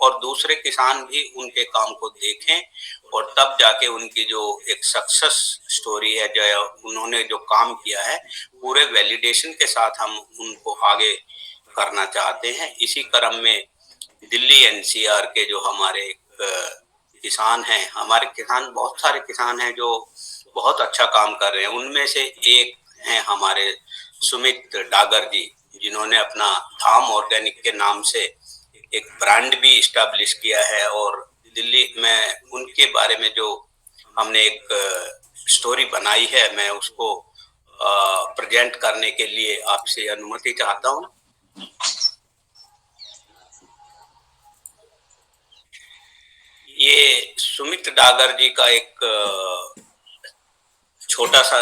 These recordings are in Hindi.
और दूसरे किसान भी उनके काम को देखें और तब जाके उनकी जो एक सक्सेस स्टोरी है, जो उन्होंने जो काम किया है, पूरे वैलिडेशन के साथ हम उनको आगे करना चाहते हैं। इसी क्रम में दिल्ली एनसीआर के जो हमारे किसान हैं, हमारे किसान बहुत सारे किसान हैं जो बहुत अच्छा काम कर रहे हैं। उनमें से एक हैं हमारे सुमित डागर जी, जिन्होंने अपना धाम ऑर्गेनिक के नाम से एक ब्रांड भी इस्टेब्लिश किया है। और दिल्ली में उनके बारे में जो हमने एक स्टोरी बनाई है, मैं उसको प्रेजेंट करने के लिए आपसे अनुमति चाहता हूँ। ये सुमित डागर जी का एक छोटा सा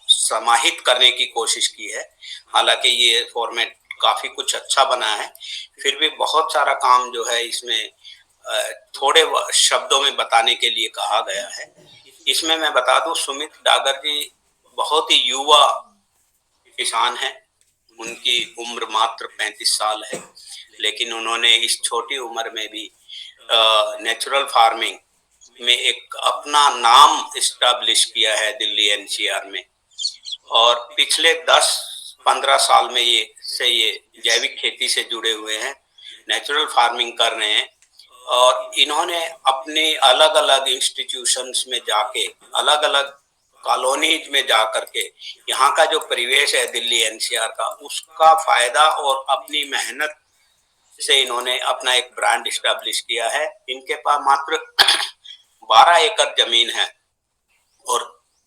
समाहित करने की कोशिश की है। हालांकि ये फॉर्मेट काफी कुछ अच्छा बना है, फिर भी बहुत सारा काम जो है इसमें थोड़े शब्दों में बताने के लिए कहा गया है। इसमें मैं बता दूं, सुमित डागर जी बहुत ही युवा किसान हैं। उनकी उम्र मात्र 35 साल है, लेकिन उन्होंने इस छोटी उम्र में भी नेचुरल फार्मिंग में एक अपना नाम इस्टेब्लिश किया है दिल्ली एनसीआर में। और पिछले 10-15 साल में ये जैविक खेती से जुड़े हुए हैं, नेचुरल फार्मिंग कर रहे हैं। और इन्होंने अपने अलग अलग इंस्टीट्यूशंस में जाके, अलग अलग कॉलोनीज में जा करके यहाँ का जो परिवेश है दिल्ली एनसीआर का, उसका फायदा और अपनी मेहनत से इन्होंने अपना एक ब्रांड इस्टेब्लिश किया है। इनके पास मात्र 12 एकड़ जमीन है और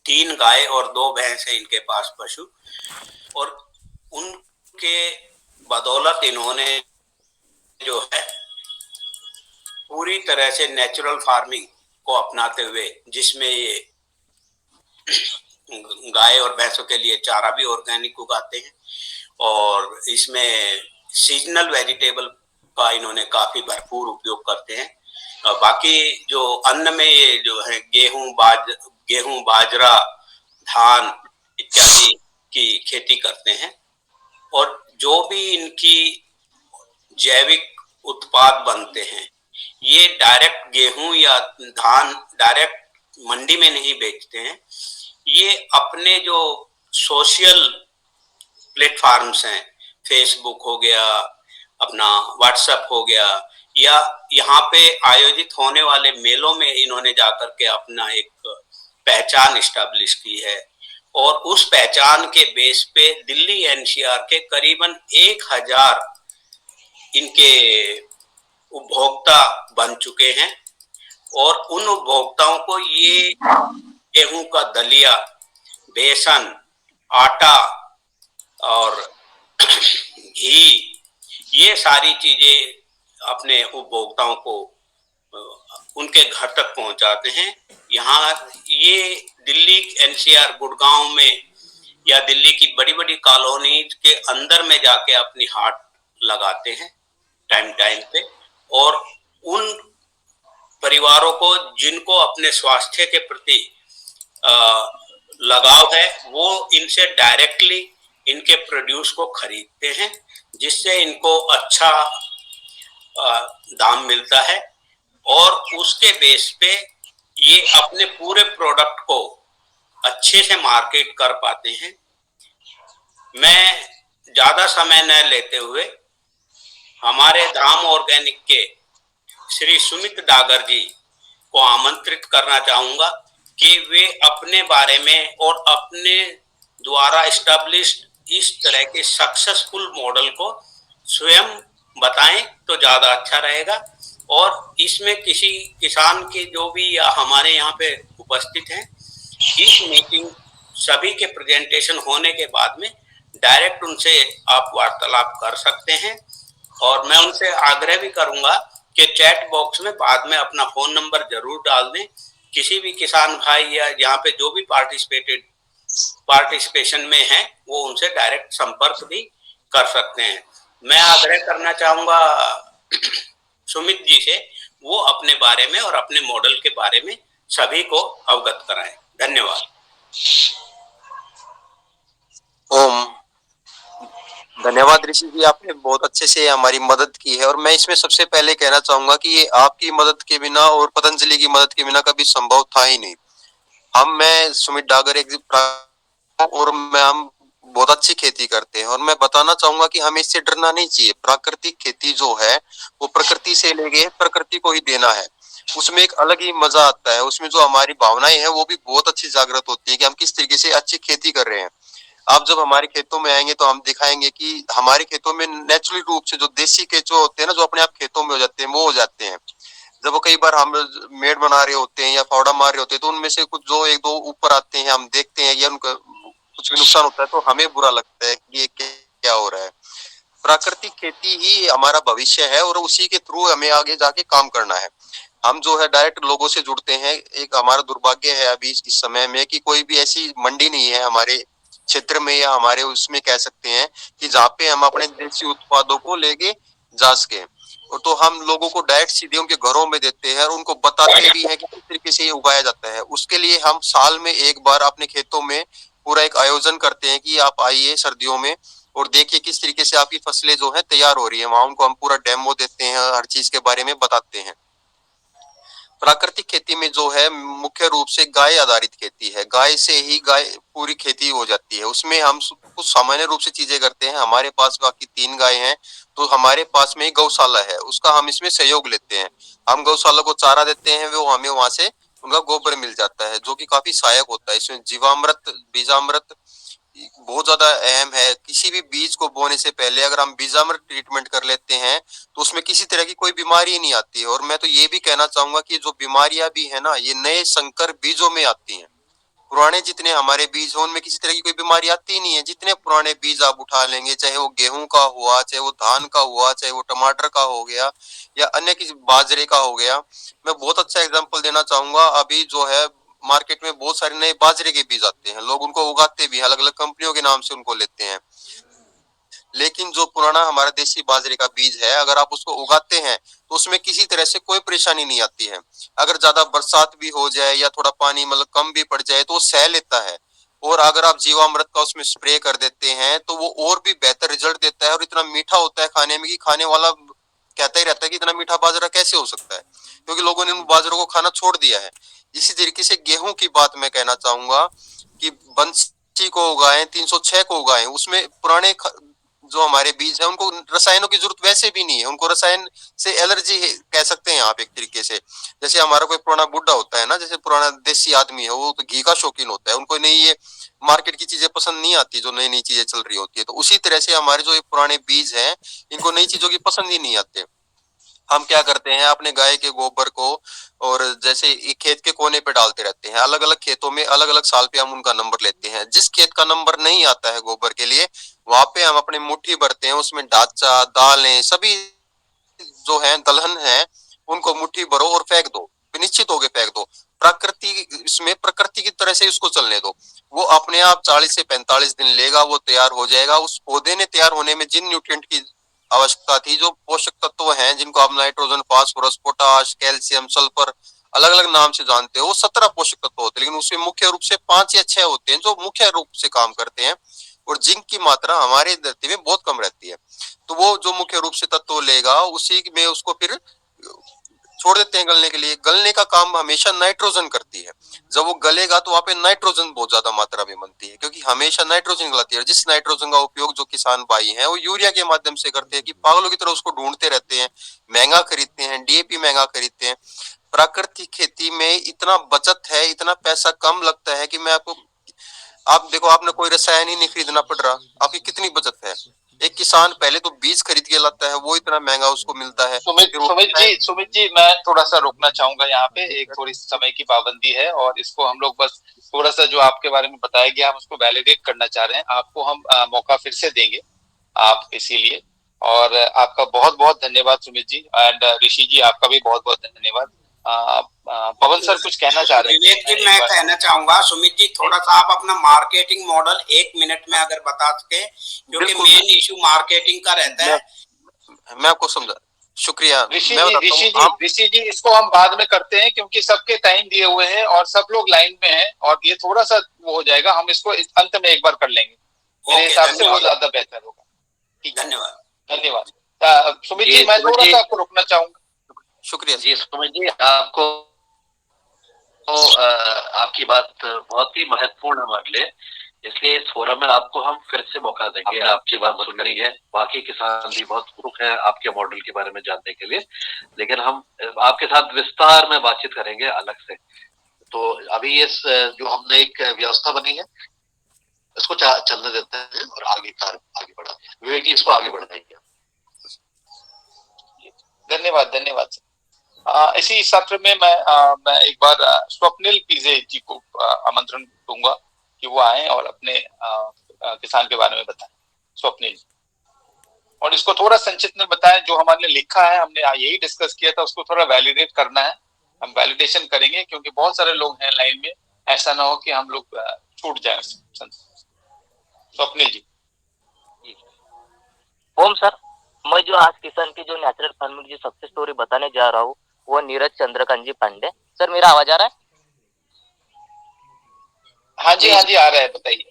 3 गाय और 2 भैंस है इनके पास पशु। और उनके बदौलत इन्होंने जो है पूरी तरह से नेचुरल फार्मिंग को अपनाते हुए, जिसमें ये गाय और भैंसों के लिए चारा भी ऑर्गेनिक उगाते हैं और इसमें सीजनल वेजिटेबल का इन्होंने काफी भरपूर उपयोग करते हैं। बाकी जो अन्न में ये जो है गेहूं, बाजरा, धान इत्यादि की खेती करते हैं। और जो भी इनकी जैविक उत्पाद बनते हैं, ये डायरेक्ट गेहूं या धान डायरेक्ट मंडी में नहीं बेचते हैं। ये अपने जो सोशल प्लेटफॉर्म्स हैं, फेसबुक हो गया, अपना व्हाट्सएप हो गया, या यहाँ पे आयोजित होने वाले मेलों में इन्होंने जाकर के अपना एक पहचान इस्टेब्लिश की है। और उस पहचान के बेस पे दिल्ली एनसीआर के करीबन 1000 इनके उपभोक्ता बन चुके हैं। और उन उपभोक्ताओं को ये गेहूं का दलिया, बेसन, आटा और घी, ये सारी चीजें अपने उपभोक्ताओं को उनके घर तक पहुंचाते हैं। यहाँ ये दिल्ली एनसीआर गुड़गांव में या दिल्ली की बड़ी बड़ी कॉलोनीज के अंदर में जाके अपनी हाट लगाते हैं टाइम टाइम पे। और उन परिवारों को जिनको अपने स्वास्थ्य के प्रति लगाव है, वो इनसे डायरेक्टली इनके प्रोड्यूस को खरीदते हैं, जिससे इनको अच्छा दाम मिलता है। और उसके बेस पे ये अपने पूरे प्रोडक्ट को अच्छे से मार्केट कर पाते हैं। मैं ज्यादा समय न लेते हुए हमारे धाम ऑर्गेनिक के श्री सुमित डागर जी को आमंत्रित करना चाहूंगा कि वे अपने बारे में और अपने द्वारा इस्टेब्लिश्ड इस तरह के सक्सेसफुल मॉडल को स्वयं बताएं तो ज्यादा अच्छा रहेगा। और इसमें किसी किसान के जो भी या हमारे यहाँ पे उपस्थित हैं, इस मीटिंग सभी के प्रेजेंटेशन होने के बाद में डायरेक्ट उनसे आप वार्तालाप कर सकते हैं। और मैं उनसे आग्रह भी करूंगा कि चैट बॉक्स में बाद में अपना फोन नंबर जरूर डाल दें। किसी भी किसान भाई या यहाँ पे जो भी पार्टिसिपेशन में है, वो उनसे डायरेक्ट संपर्क भी कर सकते हैं। मैं आग्रह करना चाहूंगा सुमित जी से, वो अपने बारे में और अपने मॉडल के बारे में सभी को अवगत कराएं। धन्यवाद। ओम धन्यवाद ऋषि जी, आपने बहुत अच्छे से हमारी मदद की है। और मैं इसमें सबसे पहले कहना चाहूंगा कि ये आपकी मदद के बिना और पतंजलि की मदद के बिना कभी संभव था ही नहीं। मैं सुमित डागर एक और मैं हम बहुत अच्छी खेती करते हैं। और मैं बताना चाहूंगा कि हमें इससे डरना नहीं चाहिए। प्राकृतिक खेती जो है वो प्रकृति से लेके प्रकृति को ही देना है। उसमें एक अलग ही मजा आता है। उसमें जो हमारी भावनाएं हैं वो भी बहुत अच्छी जागृत होती है कि हम किस तरीके से अच्छी खेती कर रहे हैं। आप जब हमारे खेतों में आएंगे तो हम दिखाएंगे कि हमारे खेतों में नेचुरल रूप से जो देसी केंचुए होते हैं ना, जो अपने आप खेतों में हो जाते हैं, वो हो जाते हैं। जब वो कई बार हम मेड़ बना रहे होते हैं या फावड़ा मार रहे होते हैं तो उनमें से कुछ जो एक दो ऊपर आते हैं, हम देखते हैं या उनका कुछ भी नुकसान होता है तो हमें बुरा लगता है कि ये क्या हो रहा है। प्राकृतिक खेती ही हमारा भविष्य है और उसी के थ्रू हमें आगे जाके काम करना है। हम जो है डायरेक्ट लोगों से जुड़ते हैं। एक हमारा दुर्भाग्य है अभी इस समय में कि कोई भी ऐसी मंडी नहीं है हमारे क्षेत्र में या हमारे उसमें कह सकते हैं कि जहाँ पे हम अपने देसी उत्पादों को लेके जा सके। और तो हम लोगों को डायरेक्ट सीधे उनके घरों में देते हैं और उनको बताते भी हैं कि किस तरीके से ये उगाया जाता है। उसके लिए हम साल में एक बार अपने खेतों में पूरा एक आयोजन करते हैं कि आप आइए सर्दियों में और देखिए किस तरीके से आपकी फसलें जो है तैयार हो रही है। वहां उनको हम पूरा डेमो देते हैं, हर चीज के बारे में बताते हैं। प्राकृतिक खेती में जो है मुख्य रूप से गाय आधारित खेती है। गाय से ही गाय पूरी खेती हो जाती है। उसमें हम कुछ सामान्य रूप से चीजें करते हैं। हमारे पास बाकी 3 गाय हैं तो हमारे पास में गौशाला है, उसका हम इसमें सहयोग लेते हैं। हम गौशाला को चारा देते हैं, वो हमें वहां से उनका गोबर मिल जाता है जो कि काफी सहायक होता है। इसमें जीवामृत, बीजामृत बहुत ज्यादा अहम है। किसी भी बीज को बोने से पहले अगर हम बीजामृत ट्रीटमेंट कर लेते हैं तो उसमें किसी तरह की कोई बीमारी नहीं आती है। और मैं तो ये भी कहना चाहूंगा कि जो बीमारियां भी है ना, ये नए संकर बीजों में आती हैं। पुराने जितने हमारे बीज हो उनमें किसी तरह की कोई बीमारी आती नहीं है। जितने पुराने बीज आप उठा लेंगे, चाहे वो गेहूं का हुआ, चाहे वो धान का हुआ, चाहे वो टमाटर का हो गया या अन्य किसी बाजरे का हो गया। मैं बहुत अच्छा एग्जांपल देना चाहूंगा। अभी जो है मार्केट में बहुत सारे नए बाजरे के बीज आते हैं, लोग उनको उगाते भी अलग अलग कंपनियों के नाम से उनको लेते हैं। लेकिन जो पुराना हमारा देसी बाजरे का बीज है, अगर आप उसको उगाते हैं तो उसमें किसी तरह से कोई परेशानी नहीं आती है। अगर ज्यादा बरसात भी हो जाए या थोड़ा पानी मतलब कम भी पड़ जाए तो वो सह लेता है। और अगर आप जीवामृत का उसमें स्प्रे कर देते हैं तो वो और भी बेहतर रिजल्ट देता है और इतना मीठा होता है खाने में कि खाने वाला कहता ही रहता है कि इतना मीठा बाजरा कैसे हो सकता है, क्योंकि लोगों ने उन बाजरों को खाना छोड़ दिया है। इसी तरीके से गेहूं की बात मैं कहना चाहूंगा कि बंसी को उगाएं, 306 को उगाएं। उसमें पुराने जो हमारे बीज है उनको रसायनों की जरूरत वैसे भी नहीं है। उनको रसायन से एलर्जी कह सकते हैं आप एक तरीके से। जैसे हमारा कोई पुराना बुड्ढा होता है ना, जैसे पुराना देसी आदमी है, वो तो घी का शौकीन होता है, उनको नहीं ये मार्केट की चीजें पसंद नहीं आती जो नई नई चीजें चल रही होती है। तो उसी तरह से हमारे जो ये पुराने बीज हैं इनको नई चीजों की पसंद ही नहीं आते। हम क्या करते हैं अपने गाय के गोबर को और जैसे खेत के कोने पे डालते रहते हैं। अलग अलग खेतों में अलग अलग साल पे हम उनका नंबर लेते हैं। जिस खेत का नंबर नहीं आता है गोबर के लिए, वहां पे हम अपनी मुट्ठी भरते हैं, उसमें डाचा दालें सभी जो है दलहन है उनको मुट्ठी भरो और फेंक दो, निश्चित हो गए फेंक दो। प्रकृति इसमें प्रकृति की तरह से उसको चलने दो। वो अपने आप 40 से 45 दिन लेगा, वो तैयार हो जाएगा। उस पौधे ने तैयार होने में जिन न्यूट्रिएंट की आवश्यकता थी, जो पोषक तत्व हैं जिनको आप nitrogen, phosphorus, potash, calcium, sulphur अलग अलग नाम से जानते हो, वो 17 पोषक तत्व होते हैं। लेकिन उसमें मुख्य रूप से 5 या 6 होते हैं जो मुख्य रूप से काम करते हैं। और जिंक की मात्रा हमारे धरती में बहुत कम रहती है। तो वो जो मुख्य रूप से तत्व लेगा उसी में उसको फिर छोड़ देते हैं गलने के लिए। गलने का काम हमेशा नाइट्रोजन करती है। जब वो गलेगा तो वहां पे नाइट्रोजन बहुत ज्यादा मात्रा में बनती है, क्योंकि हमेशा नाइट्रोजन गलाती है। जिस नाइट्रोजन का उपयोग जो किसान भाई हैं वो यूरिया के माध्यम से करते हैं कि पागलों की तरह उसको ढूंढते रहते हैं, महंगा खरीदते हैं, डीएपी महंगा खरीदते हैं। प्राकृतिक खेती में इतना बचत है, इतना पैसा कम लगता है कि मैं आपको, आप देखो आपने कोई रसायन ही नहीं खरीदना पड़ रहा, आपकी कितनी बचत है। एक किसान पहले तो बीज खरीद के लाता है, वो इतना महंगा उसको मिलता है। सुमित जी मैं थोड़ा सा रोकना चाहूंगा यहाँ पे। एक थोड़ी समय की पाबंदी है और इसको हम लोग बस थोड़ा सा जो आपके बारे में बताया गया हम उसको वैलिडेट करना चाह रहे हैं। आपको हम मौका फिर से देंगे आप इसीलिए। और आपका बहुत बहुत धन्यवाद सुमित जी। एंड ऋषि जी आपका भी बहुत बहुत धन्यवाद। पवन सर कुछ कहना चाह रहे विवेक जी, हैं? मैं कहना चाहूंगा सुमित जी थोड़ा सा आप अपना मार्केटिंग मॉडल 1 मिनट में अगर बता सके, क्योंकि मेन इशू मार्केटिंग का रहता है। मैं आपको समझा, शुक्रिया। ऋषि जी इसको हम बाद में करते हैं क्योंकि सबके टाइम दिए हुए हैं और सब लोग लाइन में हैं और ये थोड़ा सा वो हो जाएगा। हम इसको अंत में एक बार कर लेंगे, मेरे हिसाब से वो ज्यादा बेहतर होगा। ठीक है, धन्यवाद। धन्यवाद। सुमित जी, मैं थोड़ा सा आपको रोकना चाहूंगा। शुक्रिया जी सुमित जी, आपको आपकी बात बहुत ही महत्वपूर्ण है हमारे लिए, इसलिए इस फोरम में आपको हम फिर से मौका देंगे। आपकी बात सुन रही है, बाकी किसान भी बहुत उत्सुक हैं आपके मॉडल के बारे में जानने के लिए, लेकिन हम आपके साथ विस्तार में बातचीत करेंगे अलग से। तो अभी इस जो हमने एक व्यवस्था बनी है, इसको चलने देते हैं और आगे बढ़ाते हैं। विवेक जी, इसको आगे बढ़ाएंगे। धन्यवाद, धन्यवाद। इसी सत्र में मैं एक बार स्वप्निल पीजे जी को आमंत्रण दूंगा कि वो आए और अपने किसान के बारे में बताएं। स्वप्निल जी, और इसको थोड़ा संक्षिप्त में बताएं, जो हमारे लिखा है, हमने यही डिस्कस किया था, उसको थोड़ा वैलिडेट करना है। हम वैलिडेशन करेंगे क्योंकि बहुत सारे लोग हैं लाइन में, ऐसा ना हो कि हम लोग छूट जाए। स्वप्निल जी। ओम सर, मैं जो आज किसान की जो नेचुरल फार्मिंग की सक्सेस स्टोरी बताने जा रहा हूँ वो नीरज चंद्रकांत जी पांडे। सर मेरा आवाज आ रहा है? हाँ जी, हाँ जी, आ रहा है, बताइए।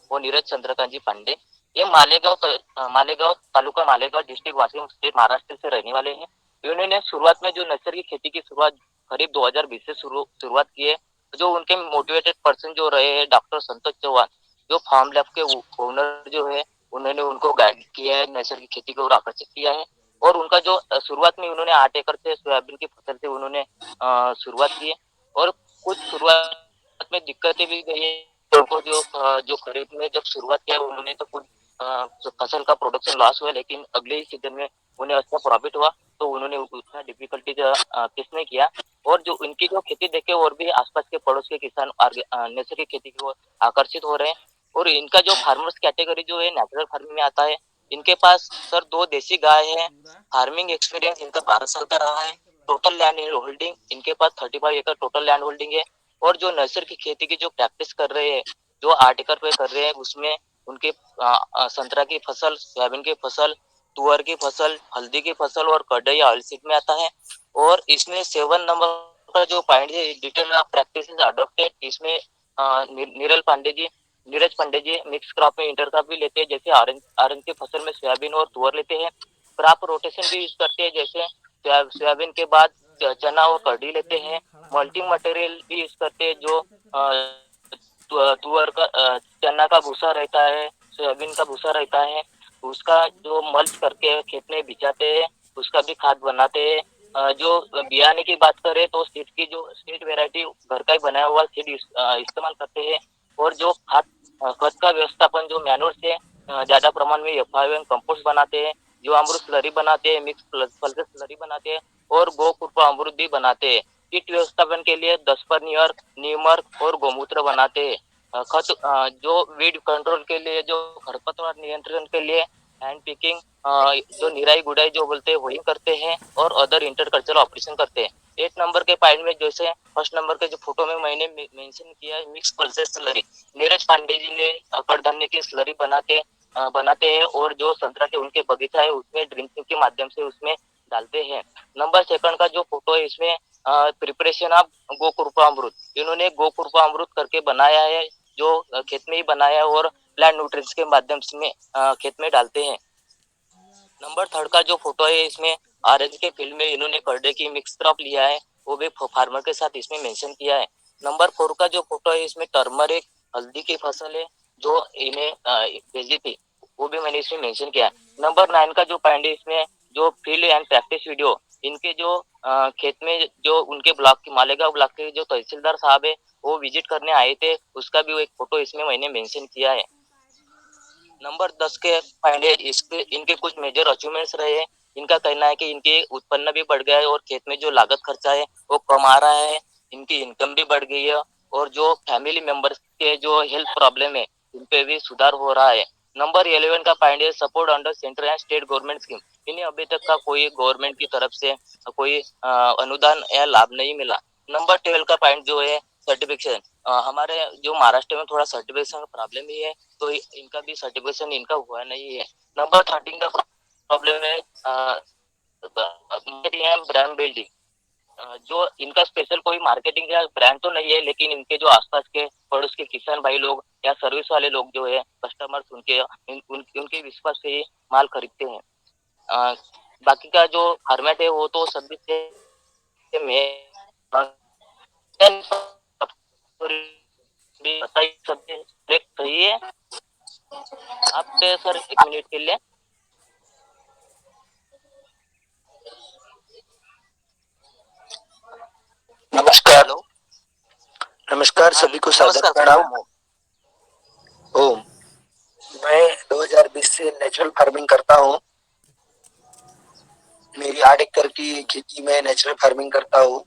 वो नीरज चंद्रकांत जी पांडे, ये मालेगांव तालुका मालेगांव डिस्ट्रिक्ट वाशिम स्टेट महाराष्ट्र से रहने वाले हैं। इन्होंने शुरुआत में जो नर्सरी खेती की शुरुआत करीब 2020 से शुरुआत की है। जो उनके मोटिवेटेड पर्सन जो रहे हैं डॉक्टर संतोष चौहान, जो फार्म लैब के ओनर जो है, उन्होंने उनको गाइड किया है, नर्सरी खेती की ओर आकर्षित किया है। और उनका जो शुरुआत में उन्होंने 8 एकड़ से सोयाबीन की फसल से उन्होंने शुरुआत की है। और कुछ शुरुआत में दिक्कतें भी गई है उनको, जो खरीद में जब शुरुआत किया उन्होंने तो कुछ फसल का प्रोडक्शन लॉस हुआ, लेकिन अगले ही सीजन में उन्हें अच्छा प्रॉफिट हुआ। तो उन्होंने उतना डिफिकल्टी फेस नहीं किया। और जो उनकी जो खेती देखे और भी आसपास के पड़ोस के किसान नर्सरी खेती की ओर आकर्षित हो रहे हैं। और इनका जो फार्मर्स कैटेगरी जो है नेचुरल फार्मिंग में आता है। इनके पास सर 2 देसी गाय है। फार्मिंग एक्सपीरियंस इनका 12 साल का रहा है। टोटल लैंड होल्डिंग इनके पास 35 एकड़ टोटल लैंड होल्डिंग है। और जो नर्सरी की खेती की जो प्रैक्टिस कर रहे हैं, जो 8 एकड़ पे कर रहे हैं, उसमें उनके संतरा की फसल, सोयाबीन की फसल, तुअर की फसल, हल्दी की फसल और कढ़ई ऑयल सीड में आता है। और इसमें 7 नंबर का जो पॉइंट है, डिटेल ऑफ प्रैक्टिस अडॉप्टेड, इसमें नीरज पांडे जी मिक्स क्रॉप में इंटर क्रॉप भी लेते हैं, जैसे ऑरेंज की फसल में सोयाबीन और तुअर लेते हैं। क्रॉप रोटेशन भी यूज करते हैं, जैसे सोयाबीन के बाद चना और कढ़ी लेते हैं। मल्टी मटेरियल भी यूज करते हैं, जो तुअर का चना का भूसा रहता है, सोयाबीन का भूसा रहता है, उसका जो मल्च करके खेत में बिछाते हैं, उसका भी खाद बनाते हैं। जो बियाने की बात करें तो सीड की जो सीड वेराइटी घर का ही बनाया हुआ सीड इस्तेमाल करते हैं। और जो खत का व्यवस्थापन जो मैन्योर से ज्यादा प्रमाण में एफआईएम कंपोस्ट बनाते हैं, जो अमृत स्लरी बनाते हैं, मिक्स पल्सेस स्लरी बनाते हैं और गो कृपा अमृत भी बनाते हैं। कीट व्यवस्थापन के लिए 10 पर नीमर्क और गोमूत्र बनाते हैं। जो वीड कंट्रोल के लिए, जो खरपतवार नियंत्रण के लिए हैंड पिकिंग, जो निराई गुड़ाई जो बोलते हैं वही करते हैं। और अदर इंटरकल्चरल ऑपरेशन करते हैं। 8 नंबर के पॉइंट में जैसे फर्स्ट नंबर के जो फोटो में मैंने मेंशन किया है, mix pulses slurry, Neeraj Pandey ji ने कडधान्य की स्लरी बनाते हैं। और जो संतरा के उनके बगीचा है उसमें ड्रिंकिंग के माध्यम से उसमें डालते हैं। नंबर 2 का जो फोटो है, इसमें प्रिपरेशन ऑफ गोकृपा अमृत, इन्होंने गोकृपा अमृत करके बनाया है, जो खेत में ही बनाया है और प्लांट न्यूट्रिएंट्स के माध्यम से खेत में डालते हैं। नंबर 3 का जो फोटो है, इसमें ऑरेंज के फील्ड में इन्होंने करडे की मिक्स क्रॉप लिया है, वो भी फार्मर के साथ इसमें मेंशन किया है। नंबर 4 का जो फोटो है, इसमें टर्मरिक हल्दी की फसल है, जो इन्हें भेजी थी, वो भी मैंने इसमें मेंशन किया है। नंबर 9 का जो पॉइंट है, इसमें जो फील्ड एंड प्रैक्टिस वीडियो, इनके जो खेत में जो उनके ब्लॉक की मालेगांव ब्लॉक के जो तहसीलदार साहब है वो विजिट करने आए थे, उसका भी एक फोटो इसमें मैंने मेंशन किया है। नंबर 10 के पॉइंट है, इनके कुछ मेजर अचीवमेंट्स रहे हैं। इनका कहना है कि इनके उत्पन्न भी बढ़ गया है और खेत में जो लागत खर्चा है वो कम आ रहा है, इनकी इनकम भी बढ़ गई है। और जो फैमिली मेंबर्स के जो हेल्थ प्रॉब्लम है उन पे भी सुधार हो रहा है। नंबर 11 का पॉइंट है, support under central and state government scheme, इन्हें अभी तक का कोई गवर्नमेंट की तरफ से कोई अनुदान या लाभ नहीं मिला। नंबर 12 का पॉइंट जो है सर्टिफिकेशन, हमारे जो महाराष्ट्र में थोड़ा सर्टिफिकेशन का प्रॉब्लम ही है, तो इनका भी सर्टिफिकेशन इनका हुआ नहीं है। नंबर 13 का प्रॉब्लम है ब्रांड बिल्डिंग, जो इनका स्पेशल कोई मार्केटिंग या ब्रांड तो नहीं है, लेकिन इनके जो आसपास के पड़ोस के किसान भाई लोग या सर्विस वाले लोग जो है कस्टमर्स उनके विश्वास से ही माल खरीदते हैं। बाकी का जो फॉर्मेट है वो तो सर्विस में सही है। आप सर 1 मिनट के लिए। नमस्कार। हेलो। नमस्कार, सभी को सादर प्रणाम। ओम। मैं 2020 से नेचुरल फार्मिंग करता हूँ। मेरी 8 एकड़ की खेती में नेचुरल फार्मिंग करता हूँ।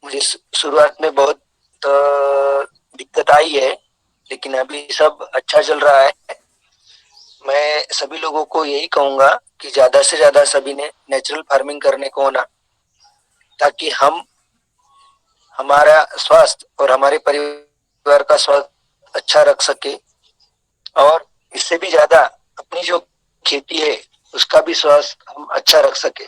मुझे शुरुआत में बहुत दिक्कत आई है, लेकिन अभी सब अच्छा चल रहा है। मैं सभी लोगों को यही कहूँगा कि ज़्यादा से ज़्यादा सभी ने नेचुरल फार्मिंग करने को ना, ताकि हम हमारा स्वास्थ्य और हमारे परिवार का स्वास्थ्य अच्छा रख सके, और इससे भी ज्यादा अपनी जो खेती है उसका भी स्वास्थ्य हम अच्छा रख सके,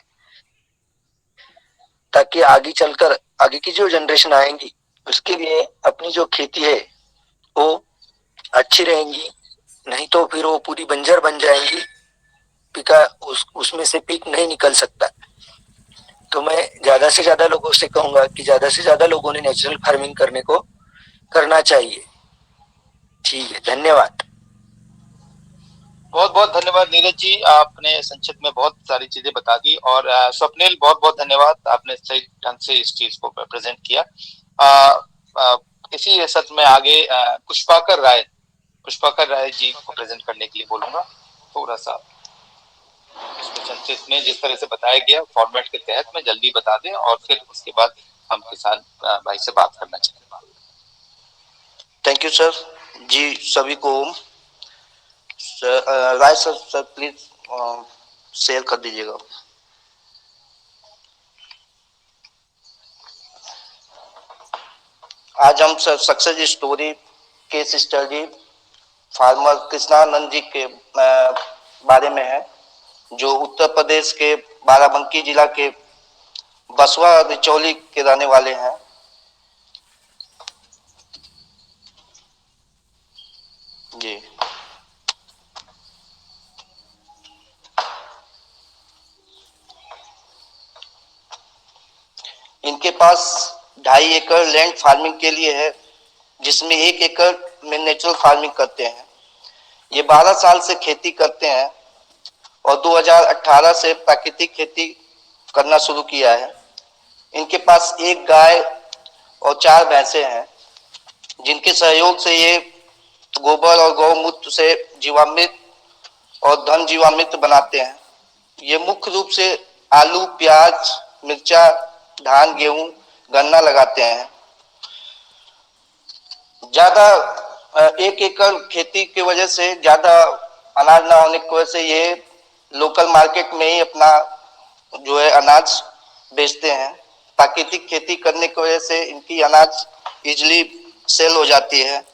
ताकि आगे चलकर आगे की जो जनरेशन आएंगी उसके लिए अपनी जो खेती है वो अच्छी रहेंगी। नहीं तो फिर वो पूरी बंजर बन जाएंगी, पिका उसमें से पीक नहीं निकल सकता। तो मैं ज्यादा से ज्यादा लोगों से कहूंगा कि ज्यादा से ज्यादा लोगों ने नेचुरल फार्मिंग करने को करना चाहिए। ठीक है, धन्यवाद। बहुत बहुत धन्यवाद नीरज जी, आपने संक्षिप्त में बहुत सारी चीजें बता दी। और स्वप्निल, बहुत बहुत धन्यवाद, आपने सही ढंग से इस चीज को प्रेजेंट किया। इसी सत्र में आगे पुष्पाकर राय जी को प्रेजेंट करने के लिए बोलूंगा। थोड़ा सा इसको संक्षिप्त में जिस तरह से बताया गया फॉर्मेट के तहत में जल्दी बता दें, और फिर उसके बाद हम किसान भाई से बात करना चाहेंगे। थैंक यू सर जी। सभी को राय सर प्लीज शेयर कर दीजिएगा। आज हम sir success story case study farmer Krishnanand ji के बारे में है, जो उत्तर प्रदेश के बाराबंकी जिला के बसवा रिचौली के रहने वाले हैं। जी, इनके पास 2.5 एकड़ लैंड फार्मिंग के लिए है, जिसमें 1 एकड़ में नेचुरल फार्मिंग करते हैं। ये 12 साल से खेती करते हैं और 2018 से प्राकृतिक खेती करना शुरू किया है। इनके पास 1 गाय और 4 भैंसे हैं, जिनके सहयोग से ये गोबर और गौमूत्र से जीवामृत और धन जीवामृत बनाते हैं। ये मुख्य रूप से आलू, प्याज, मिर्चा, धान, गेहूं, गन्ना लगाते हैं। ज्यादा 1 एकड़ खेती की वजह से ज्यादा अनाज ना होने की वजह से ये लोकल मार्केट में ही अपना जो है अनाज बेचते हैं। प्राकृतिक खेती करने की वजह से इनकी अनाज इजीली सेल हो जाती है,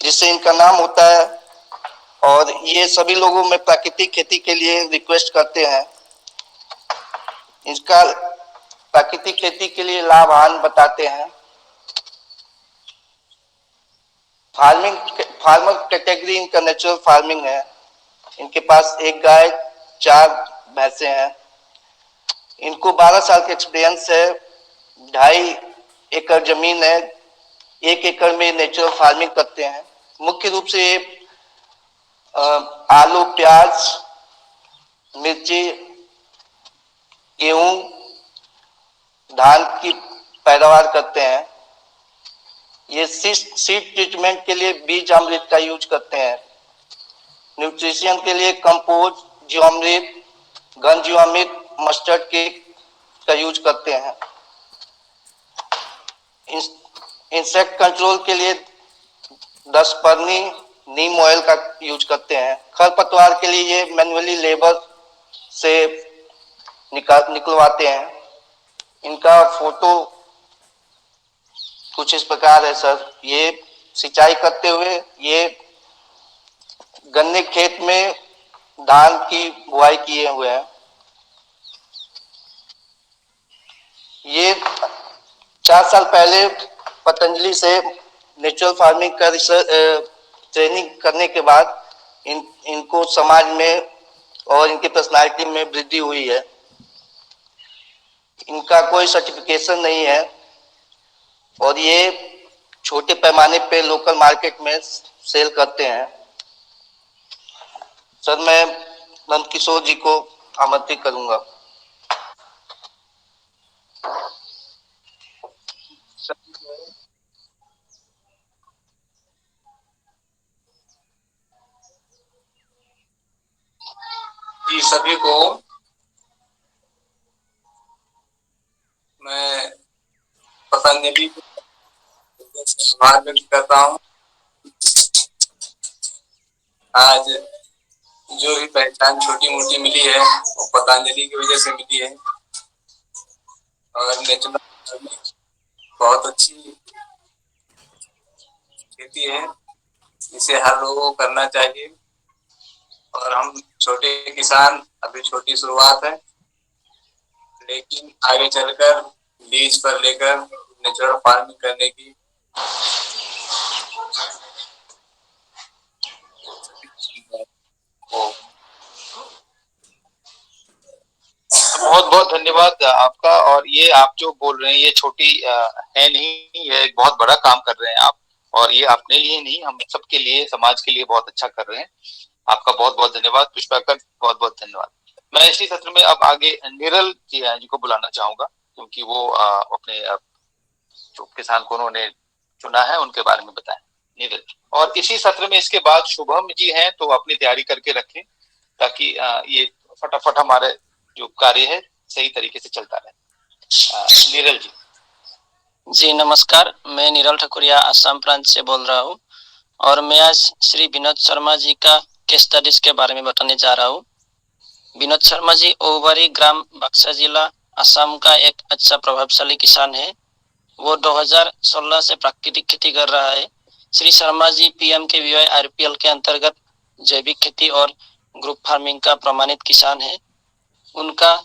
जिससे इनका नाम होता है। और ये सभी लोगों में प्राकृतिक खेती के लिए रिक्वेस्ट करते हैं। इसका प्राकृतिक खेती के लिए लाभान बताते हैं। फार्मर कैटेगरी इनका नेचुरल फार्मिंग है। इनके पास 1 गाय, 4 भैंसे हैं। इनको 12 साल का एक्सपीरियंस है। 2.5 एकड़ जमीन है। 1 एकड़ में नेचुरल फार्मिंग करते हैं। मुख्य रूप से आलू, प्याज, मिर्ची, गेहूं, धान की पैदावार करते हैं। ये सीड ट्रीटमेंट के लिए बीज अमृत का यूज करते हैं। न्यूट्रिशन के लिए कंपोस्ट, जीवामृत, घन जीवामृत, मस्टर्ड केक का यूज करते हैं। इंसेक्ट कंट्रोल के लिए 10 परनी नीम ऑयल का यूज करते हैं। खरपतवार के लिए ये मैन्युअली लेबर से निकलवाते हैं। इनका फोटो कुछ इस प्रकार है सर। ये सिंचाई करते हुए ये गन्ने खेत में धान की बुआई किए हुए हैं। ये 4 साल पहले पतंजलि से नेचुरल फार्मिंग का ट्रेनिंग करने के बाद इनको समाज में और इनकी पर्सनालिटी में वृद्धि हुई है। इनका कोई सर्टिफिकेशन नहीं है और ये छोटे पैमाने पे लोकल मार्केट में सेल करते हैं। सर, मैं नंदकिशोर जी को आमंत्रित करूंगा। जी, सभी को मैं पतंजलि से आभार व्यक्त करता हूँ। आज जो भी पहचान छोटी मोटी मिली है वो पतंजलि की वजह से मिली है और नेचुरल फार्मिंग बहुत अच्छी खेती है, इसे हर लोगों को करना चाहिए। और हम छोटे किसान, अभी छोटी शुरुआत है, लेकिन आगे चलकर लीज पर लेकर नेचुरल फार्मिंग करने की बहुत बहुत धन्यवाद आपका। और ये आप जो बोल रहे हैं ये छोटी है नहीं, ये एक बहुत बड़ा काम कर रहे हैं आप। और ये अपने लिए नहीं, हम सबके लिए, समाज के लिए बहुत अच्छा कर रहे हैं। आपका बहुत बहुत धन्यवाद पुष्पाकर, बहुत बहुत धन्यवाद। मैं इसी सत्र में अब आगे नीरल जी को बुलाना चाहूंगा, क्योंकि वो अपने जो किसान को उन्होंने चुना है उनके बारे में बताएं। नीरल। और इसी सत्र में इसके बाद शुभम जी हैं, तो अपनी तैयारी करके रखें ताकि ये फटाफट हमारे जो कार्य है सही तरीके से चलता रहे। नीरल जी। जी नमस्कार, मैं नीरल ठकुरिया असम प्रांत से बोल रहा हूँ और मैं आज श्री विनोद शर्मा जी का केस स्टडीज के बारे में बताने जा रहा हूँ। विनोद शर्मा जी ओवरी ग्राम बक्सा जिला असम का एक अच्छा प्रभावशाली किसान है। वो 2016 से प्राकृतिक खेती कर रहा है। श्री शर्मा जी PMKVY RPL के अंतर्गत जैविक खेती और ग्रुप फार्मिंग का प्रमाणित किसान है। उनका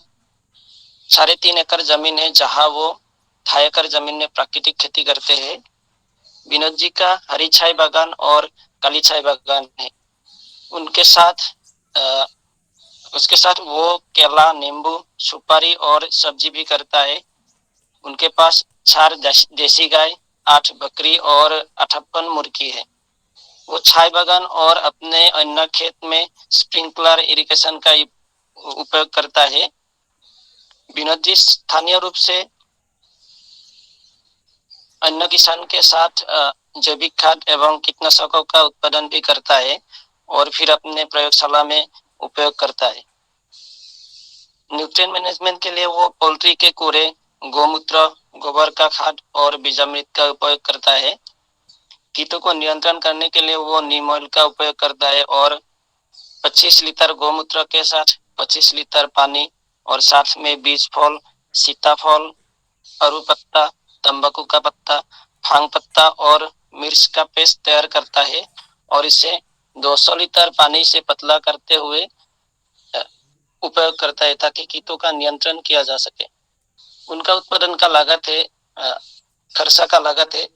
3.5 एकड़ जमीन है जहां वो 2.5 एकड़ जमीन में प्राकृतिक खेती करते हैं। विनोद जी का हरी चाय बागान और काली चाय बागान है। उसके साथ वो केला, नींबू, सुपारी और सब्जी भी करता है। उनके पास 4 देसी गाय, 8 बकरी और 58 मुर्गी है। वो चाय बागान और अपने अन्य खेत में स्प्रिंकलर इरिगेशन का उपयोग करता है। विनोद जी स्थानीय रूप से अन्य किसान के साथ जैविक खाद एवं कीटनाशकों का उत्पादन भी करता है और फिर अपने प्रयोगशाला में उपयोग करता है। न्यूट्रिएंट मैनेजमेंट के लिए वो पोल्ट्री के कूड़े, गौमूत्र, गोबर का खाद और बीजामृत का उपयोग करता है। कीटों को नियंत्रण करने के लिए वो नीम ऑयल का उपयोग करता है और 25 लीटर गौमूत्र के साथ 25 लीटर पानी और साथ में बीज फल, सीताफल, अरू पत्ता, तंबाकू का पत्ता, भांग पत्ता और मिर्च का पेस्ट तैयार करता है और इसे 200 लीटर पानी से पतला करते हुए उपयोग करता है ताकि कीटों का नियंत्रण किया जा सके। उनका उत्पादन का लागत है खर्चा का लागत है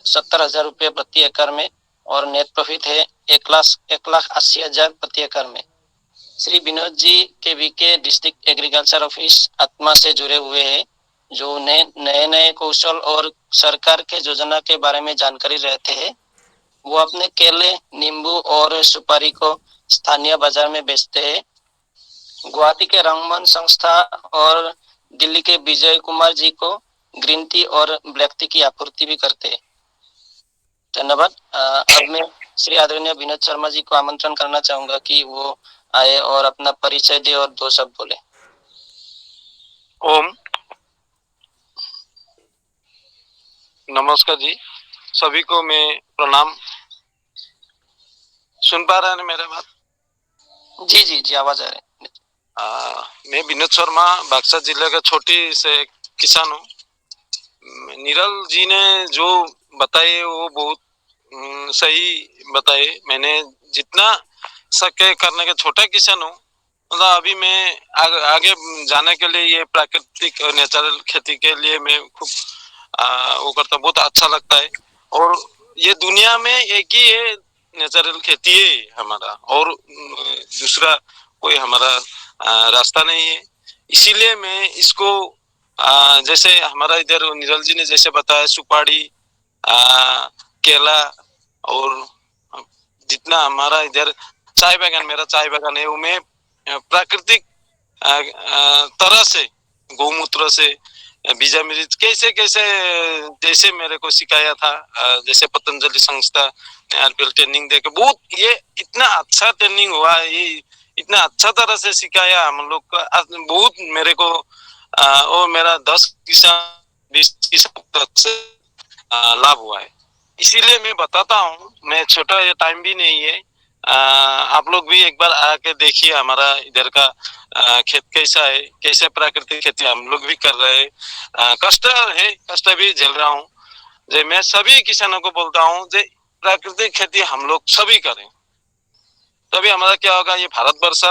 70,000 रुपये प्रति एकड़ में और नेट प्रॉफिट है 1,80,000 प्रति एकड़ में। Shri Vinod ji KVK district agriculture office आत्मा से जुड़े हुए हैं, जो उन्हें नए नए कौशल और सरकार के योजना के बारे में जानकारी रहते हैं। वो अपने केले, नींबू और सुपारी को स्थानीय बाजार में बेचते हैं। गुवाहाटी के रंगमन संस्था और दिल्ली के विजय कुमार जी को ग्रीन टी और ब्लैक टी की आपूर्ति भी करते हैं। धन्यवाद। अब मैं श्री आदरणीय विनोद शर्मा जी को आमंत्रण करना चाहूंगा कि वो आए और अपना परिचय दे और 2 शब्द बोले। ओम नमस्कार जी, सभी को मैं प्रणाम। सुन पा रहे हैं मेरे बात? जी जी जी, आवाज आ रही है। मैं विनोद शर्मा बक्सा जिले का छोटी से किसान हूँ। नीरल जी ने जो बताए वो बहुत सही बताए। मैंने जितना सके करने के छोटा किसान हूँ, मतलब अभी मैं आगे जाने के लिए ये प्राकृतिक और नेचुरल खेती के लिए मैं खूब वो करता, बहुत अच्छा लगता है। और ये दुनिया में एक ही है नेचुरल खेती है हमारा, और दूसरा कोई हमारा रास्ता नहीं है। इसीलिए मैं इसको जैसे हमारा इधर निरल जी ने जैसे बताया, सुपारी, केला, और जितना हमारा इधर चाय बागान, मेरा चाय बागान है, वो मैं प्राकृतिक तरह से गौमूत्र से बीजा मिर्च कैसे कैसे जैसे मेरे को सिखाया था, जैसे पतंजलि संस्था ने आरपीएल ट्रेनिंग देके बहुत ये इतना अच्छा ट्रेनिंग हुआ, ये इतना अच्छा तरह से सिखाया हम लोग को, बहुत मेरे को और मेरा 10 किसान 20 किसान से लाभ हुआ है। इसीलिए मैं बताता हूँ, मैं छोटा, ये टाइम भी नहीं है, आप लोग भी एक बार आके देखिए हमारा इधर का खेत कैसा है, कैसे प्राकृतिक खेती हम लोग भी कर रहे हैं। कष्ट है, कष्ट भी झेल रहा हूँ। जे मैं सभी किसानों को बोलता हूँ, जे प्राकृतिक खेती हम लोग सभी करें, तभी हमारा क्या होगा, ये भारतवर्ष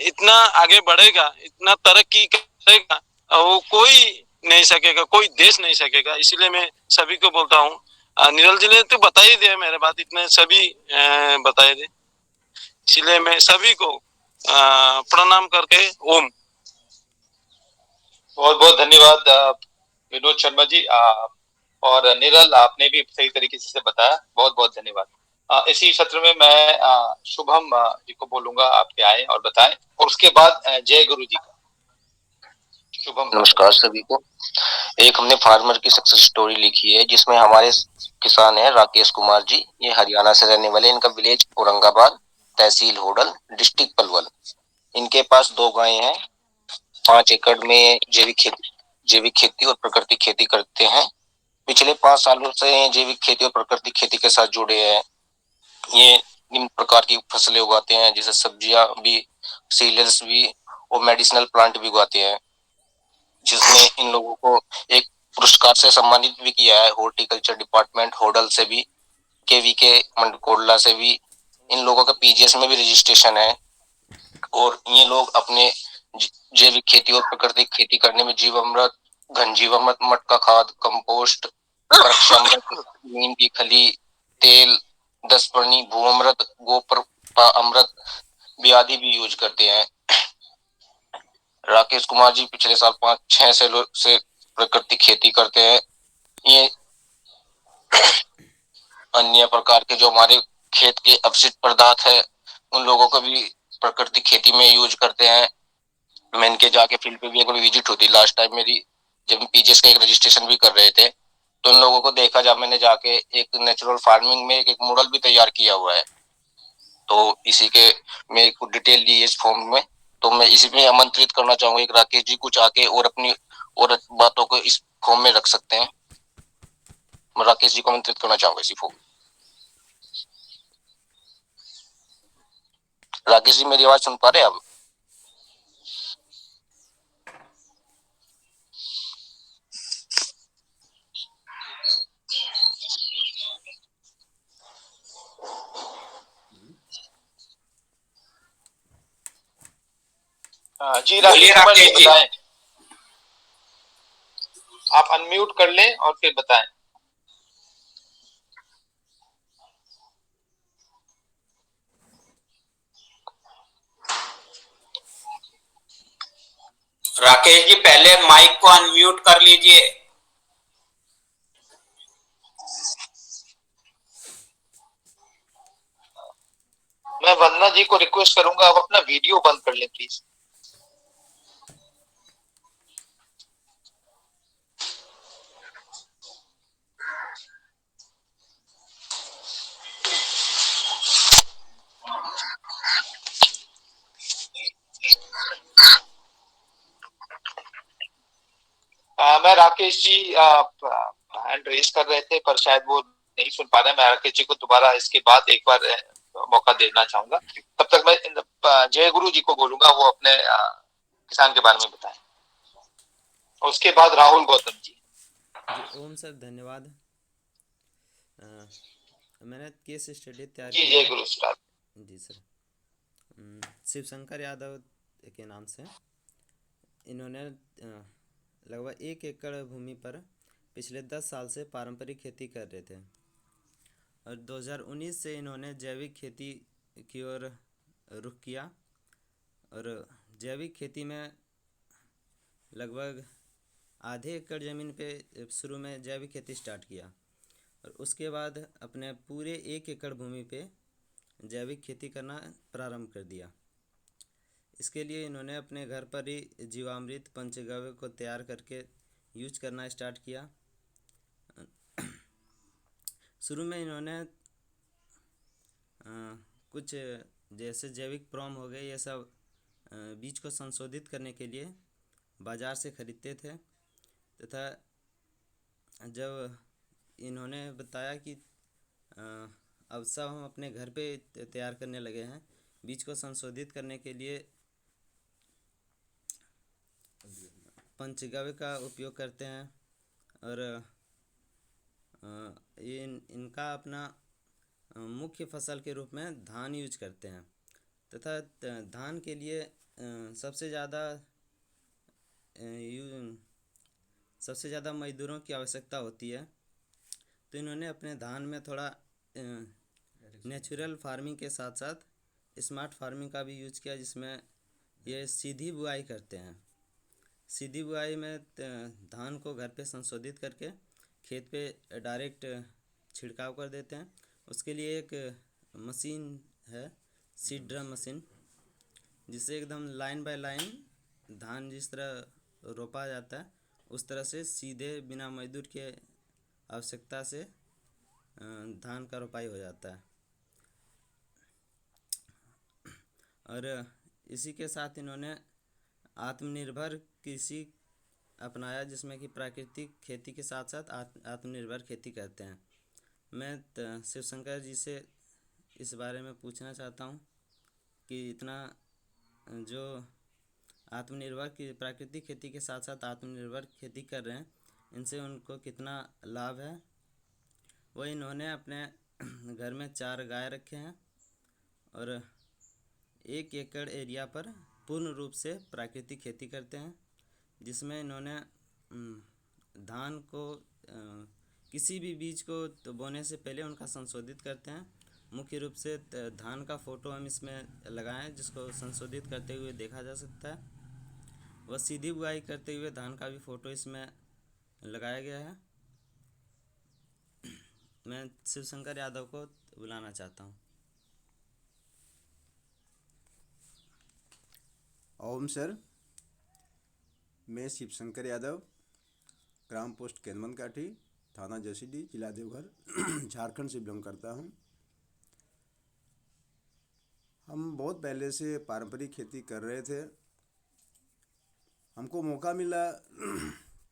इतना आगे बढ़ेगा, इतना तरक्की करेगा, वो कोई नहीं सकेगा, कोई देश नहीं सकेगा। इसीलिए मैं सभी को बोलता हूँ, निरल जी ने तो बता ही दिया मेरे बात, इतने सभी बताए थे, इसलिए मैं सभी को प्रणाम करके ओम। बहुत बहुत धन्यवाद विनोद शर्मा जी। और निरल, आपने भी सही तरीके से बताया, बहुत बहुत धन्यवाद। इसी सत्र में मैं शुभम जी को बोलूंगा, आपके आए और बताएं, और उसके बाद जय गुरु जी का। शुभम। नमस्कार सभी को। एक हमने फार्मर की सक्सेस स्टोरी लिखी है, जिसमें हमारे किसान है राकेश कुमार जी। ये हरियाणा से रहने वाले, इनका विलेज औरंगाबाद, तहसील होडल, डिस्ट्रिक्ट पलवल। इनके पास 2 गायें हैं, 5 एकड़ में जैविक खेती और प्राकृतिक खेती करते हैं। पिछले 5 सालों से जैविक खेती और प्राकृतिक खेती के साथ जुड़े हैं। ये निम्न प्रकार की फसलें उगाते हैं, जैसे सब्जियां भी, सीरियल्स भी और मेडिसिनल प्लांट भी उगाते हैं, जिसमें इन लोगों को एक पुरस्कार से सम्मानित भी किया है, हॉर्टिकल्चर डिपार्टमेंट होडल से भी, केवीके मंडकोडला से भी। इन लोगों का पीजीएस में भी रजिस्ट्रेशन है, और ये लोग अपने जैविक खेती और प्राकृतिक खेती करने में जीवामृत, घन जीवामृत, मटका खाद, कंपोस्ट, वृक्षामृत, नीम की खली, तेल, 10 पर्णी, भूअमृत, गोपर अमृत भी आदि भी यूज करते हैं। राकेश कुमार जी पिछले साल 5-6 से प्राकृतिक खेती करते हैं। ये अन्य प्रकार के जो हमारे खेत के अपशिष्ट पदार्थ है, उन लोगों को भी प्राकृतिक खेती में यूज करते हैं। मैं इनके जाके फील्ड पे भी एक बार विजिट होती, लास्ट टाइम मेरी, जब पीजीएस का एक रजिस्ट्रेशन भी कर रहे थे, तो उन लोगों को देखा, जब मैंने जाके एक नेचुरल फार्मिंग में एक मॉडल भी तैयार किया हुआ है। तो इसी के मेरे को डिटेल दी है इस फॉर्म में। तो मैं इसमें आमंत्रित करना चाहूंगा एक राकेश जी कुछ आके और अपनी और बातों को इस फॉर्म में रख सकते हैं। मैं राकेश जी को आमंत्रित करना चाहूंगा इसी फॉर्म। राकेश जी मेरी आवाज सुन पा रहे हैं आप? जी राकेश कुमार जी बताएं, आप अनम्यूट कर लें और फिर बताएं। राकेश जी पहले माइक को अनम्यूट कर लीजिए। मैं वंदना जी को रिक्वेस्ट करूंगा, आप अपना वीडियो बंद कर लें प्लीज। मैं राकेश जी हैंड रेज कर रहे थे, पर शायद वो नहीं सुन पा रहे। मैं राकेश जी को दोबारा इसके बाद एक बार मौका देना चाहूंगा। तब तक मैं जय गुरु जी को बोलूंगा, वो अपने किसान के बारे में बताएं। उसके बाद राहुल गौतम जी। ओम सर धन्यवाद। मैंने केस स्टडी तैयार जी किया जय गुरु स्टार। जी सर। शिवशंकर यादव के नाम से इन्होंने लगभग 1 एकड़ भूमि पर पिछले 10 साल से पारंपरिक खेती कर रहे थे। और 2019 से इन्होंने जैविक खेती की ओर रुख किया और जैविक खेती में लगभग आधे एकड़ ज़मीन पे शुरू में जैविक खेती स्टार्ट किया और उसके बाद अपने पूरे 1 एकड़ भूमि पे जैविक खेती करना प्रारंभ कर दिया। इसके लिए इन्होंने अपने घर पर ही जीवामृत पंचगव्य को तैयार करके यूज करना स्टार्ट किया। शुरू में इन्होंने कुछ जैसे जैविक प्रॉम हो गए ये सब बीज को संशोधित करने के लिए बाज़ार से ख़रीदते थे तथा जब इन्होंने बताया कि अब सब हम अपने घर पे तैयार करने लगे हैं, बीज को संशोधित करने के लिए पंचगव्य का उपयोग करते हैं और इनका अपना मुख्य फसल के रूप में धान यूज करते हैं तथा धान के लिए सबसे ज़्यादा मज़दूरों की आवश्यकता होती है, तो इन्होंने अपने धान में थोड़ा नेचुरल फार्मिंग के साथ साथ स्मार्ट फार्मिंग का भी यूज किया, जिसमें ये सीधी बुआई करते हैं। सीधी बुआई में धान को घर पे संशोधित करके खेत पे डायरेक्ट छिड़काव कर देते हैं। उसके लिए एक मशीन है, सीड ड्रम मशीन, जिससे एकदम लाइन बाय लाइन धान जिस तरह रोपा जाता है उस तरह से सीधे बिना मजदूर के आवश्यकता से धान का रोपाई हो जाता है। और इसी के साथ इन्होंने आत्मनिर्भर कृषि अपनाया, जिसमें कि प्राकृतिक खेती के साथ साथ आत्मनिर्भर खेती करते हैं। मैं शिवशंकर जी से इस बारे में पूछना चाहता हूँ कि इतना जो आत्मनिर्भर की प्राकृतिक खेती के साथ साथ आत्मनिर्भर खेती कर रहे हैं, इनसे उनको कितना लाभ है। वह इन्होंने अपने घर में 4 गाय रखे हैं और 1 एकड़ एरिया पर पूर्ण रूप से प्राकृतिक खेती करते हैं, जिसमें इन्होंने धान को किसी भी बीज को तो बोने से पहले उनका संशोधित करते हैं। मुख्य रूप से धान का फ़ोटो हम इसमें लगाएं, जिसको संशोधित करते हुए देखा जा सकता है। वह सीधी बुआई करते हुए धान का भी फ़ोटो इसमें लगाया गया है। मैं शिवशंकर यादव को बुलाना चाहता हूँ। ओम सर, मैं शिवशंकर यादव, ग्राम पोस्ट केनवन काठी, थाना जसीडीह, जिला देवघर, झारखंड से बिलोंग करता हूँ। हम बहुत पहले से पारंपरिक खेती कर रहे थे। हमको मौका मिला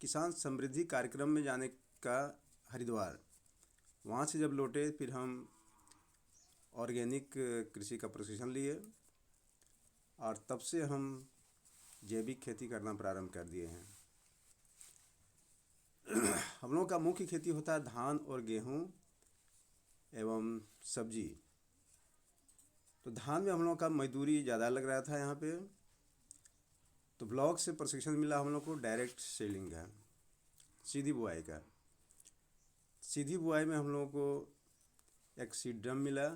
किसान समृद्धि कार्यक्रम में जाने का हरिद्वार। वहाँ से जब लौटे फिर हम ऑर्गेनिक कृषि का प्रशिक्षण लिए और तब से हम जैविक खेती करना प्रारंभ कर दिए हैं। हम लोगों का मुख्य खेती होता है धान और गेहूँ एवं सब्जी। तो धान में हम लोगों का मजदूरी ज़्यादा लग रहा था यहाँ पे, तो ब्लॉक से प्रशिक्षण मिला हम लोग को डायरेक्ट सेलिंग का, सीधी बुआई का। सीधी बुआई में हम लोगों को एक सीड ड्रम मिला।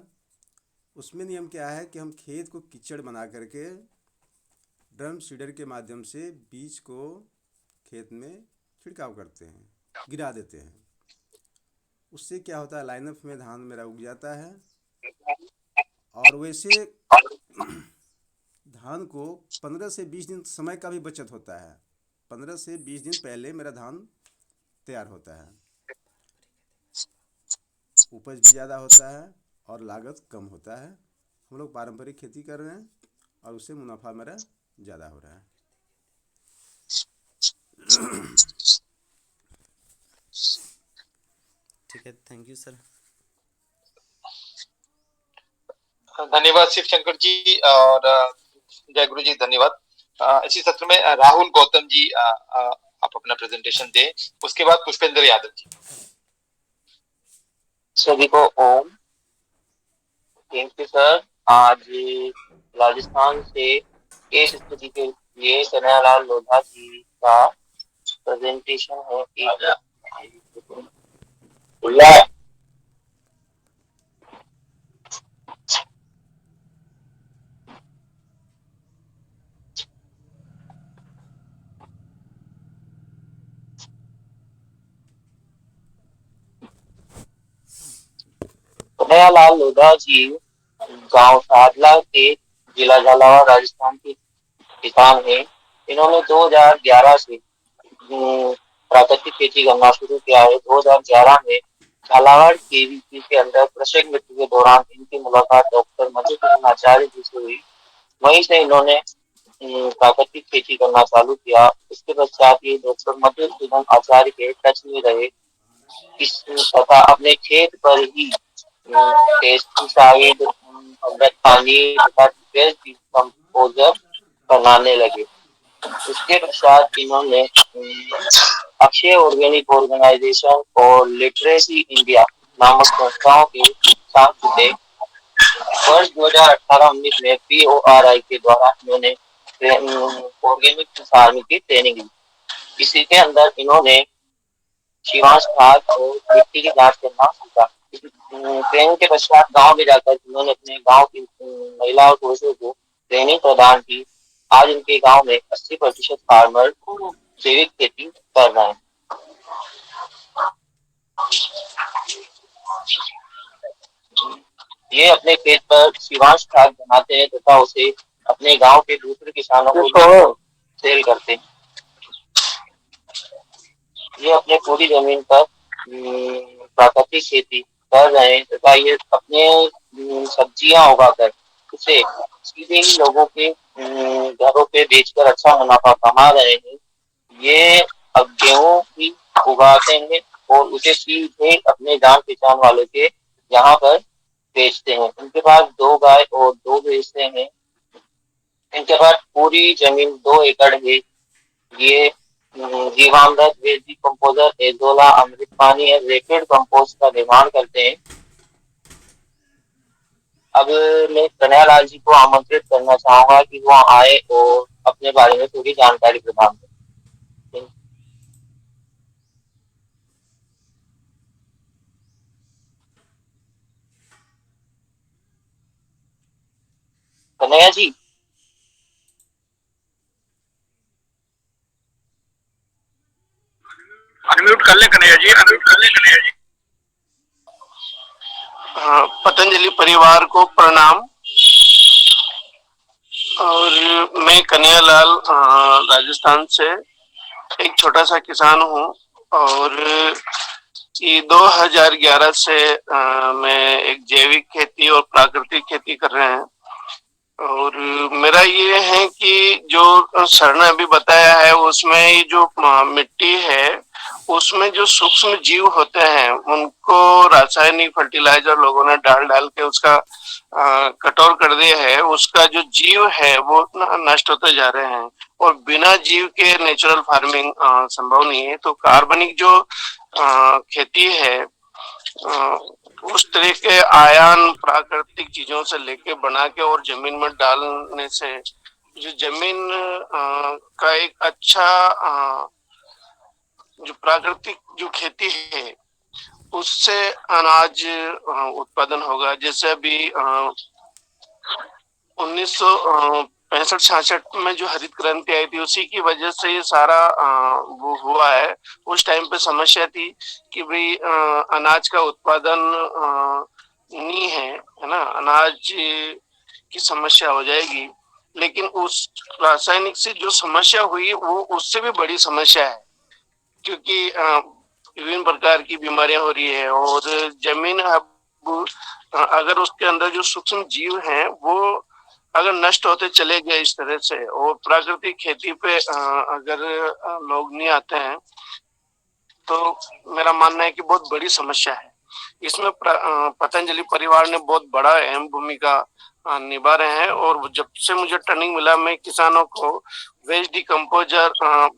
उसमें नियम क्या है कि हम खेत को कीचड़ बना करके ड्रम सीडर के माध्यम से बीज को खेत में छिड़काव करते हैं, गिरा देते हैं। उससे क्या होता है, लाइनअप में धान मेरा उग जाता है और वैसे धान को 15 से 20 दिन समय का भी बचत होता है। 15 से 20 दिन पहले मेरा धान तैयार होता है। उपज भी ज़्यादा होता है और लागत कम होता है। हम लोग पारंपरिक खेती कर रहे हैं और उससे मुनाफा मेरा ज़्यादा हो रहा है। ठीक है, थैंक यू सर। धन्यवाद शिवशंकर जी और जय गुरु जी, धन्यवाद। इसी सत्र में राहुल गौतम जी आप अपना प्रेजेंटेशन दें, उसके बाद पुष्पेंद्र यादव जी। सभी को ओम। Thank you sir. आज राजस्थान से केस स्टडी के लिए कन्हैयालाल लोधा जी का प्रेजेंटेशन है। कन्हैयालाल लोधा जी गांव सादला के जिला झालावाड़ राजस्थान के किसान हैं। इन्होंने 2011 से प्राकृतिक खेती करना शुरू किया है। 2011 में झालावाड़ केवीपी के अंदर कृषक मित्र के दौरान इनकी मुलाकात डॉक्टर मधुसूदन आचार्य जी से हुई। वहीं से इन्होंने प्राकृतिक खेती करना चालू किया। इसके पश्चात ये डॉक्टर मधुसूदन आचार्य के टच में रहे। इस तथा अपने खेत पर ही पेस्टिसाइड, अमृत पानी तथा कंपोजर बनाने लगे। इसके पश्चात इन्होंने अक्षय ऑर्गेनिक ऑर्गेनाइजेशन और लिटरेसी इंडिया नामक संस्थाओं के साथ जुड़े। वर्ष 2018-19 में PORI के द्वारा इन्होंने ऑर्गेनिक फार्मिंग की ट्रेनिंग ली। इसी के अंदर इन्होंने जीवांश खाद और मिट्टी की जांच करना सीखा। ट्रेनिंग के पश्चात गांव में जाकर इन्होंने अपने गांव की महिला और पुरुषों को ट्रेनिंग प्रदान की। आज इनके गांव में 80% फार्मर जैविक खेती कर रहे हैं। ये अपने खेत पर जीवांश खाद बनाते हैं तथा उसे अपने गांव के दूसरे किसानों को सेल करते हैं। ये अपने पूरी जमीन पर प्राकृतिक खेती कर रहे हैं तथा ये अपने सब्जियां उगाकर उसे सीधे ही लोगों के घरों पे बेचकर अच्छा मुनाफा कमा रहे हैं। ये अब गेहूं भी उगाते हैं और उसे सीधे अपने जान पहचान वालों के यहाँ पर बेचते हैं। इनके पास 2 गाय और 2 भैंसे हैं। इनके पास पूरी जमीन 2 एकड़ है। ये जीवामृत, वेदी कंपोजर, एजोला, अमृत पानी और रैपिड कंपोस्ट का निर्माण करते हैं। अब मैं कन्हैयालाल जी को आमंत्रित करना चाहूंगा कि वो आए और अपने बारे में थोड़ी जानकारी प्रदान करें। कन्हैया जी, अनम्यूट कर ले कन्हैया जी, अनम्यूट कर ले कन्हैया जी। पतंजलि परिवार को प्रणाम। और मैं कन्हैयालाल राजस्थान से एक छोटा सा किसान हूँ और ये 2011 से मैं एक जैविक खेती और प्राकृतिक खेती कर रहे हैं। और मेरा ये है कि जो सर ने अभी बताया है उसमें ये जो मिट्टी है उसमें जो सूक्ष्म जीव होते हैं उनको रासायनिक फर्टिलाइजर लोगों ने डाल के उसका कठोर कर दिया है। उसका जो जीव है वो नष्ट होते जा रहे हैं और बिना जीव के नेचुरल फार्मिंग संभव नहीं है। तो कार्बनिक जो खेती है उस तरह के आयन प्राकृतिक चीजों से लेके बना के और जमीन में डालने से जो जमीन का एक अच्छा जो प्राकृतिक जो खेती है उससे अनाज उत्पादन होगा। जैसे अभी 1965-66 में जो हरित क्रांति आई थी उसी की वजह से ये सारा वो हुआ है। उस टाइम पे समस्या थी कि भाई अनाज का उत्पादन नहीं है ना, अनाज की समस्या हो जाएगी। लेकिन उस रासायनिक से जो समस्या हुई वो उससे भी बड़ी समस्या है क्योंकि विभिन्न प्रकार की बीमारियां हो रही है और जमीन अगर उसके अंदर जो सूक्ष्म जीव हैं वो अगर नष्ट होते चले गए इस तरह से और प्राकृतिक खेती पे अगर लोग नहीं आते हैं तो मेरा मानना है कि बहुत बड़ी समस्या है। इसमें पतंजलि परिवार ने बहुत बड़ा अहम भूमिका निभा रहे हैं और जब से मुझे ट्रेनिंग मिला मैं किसानों को वेस्ट डिकम्पोजर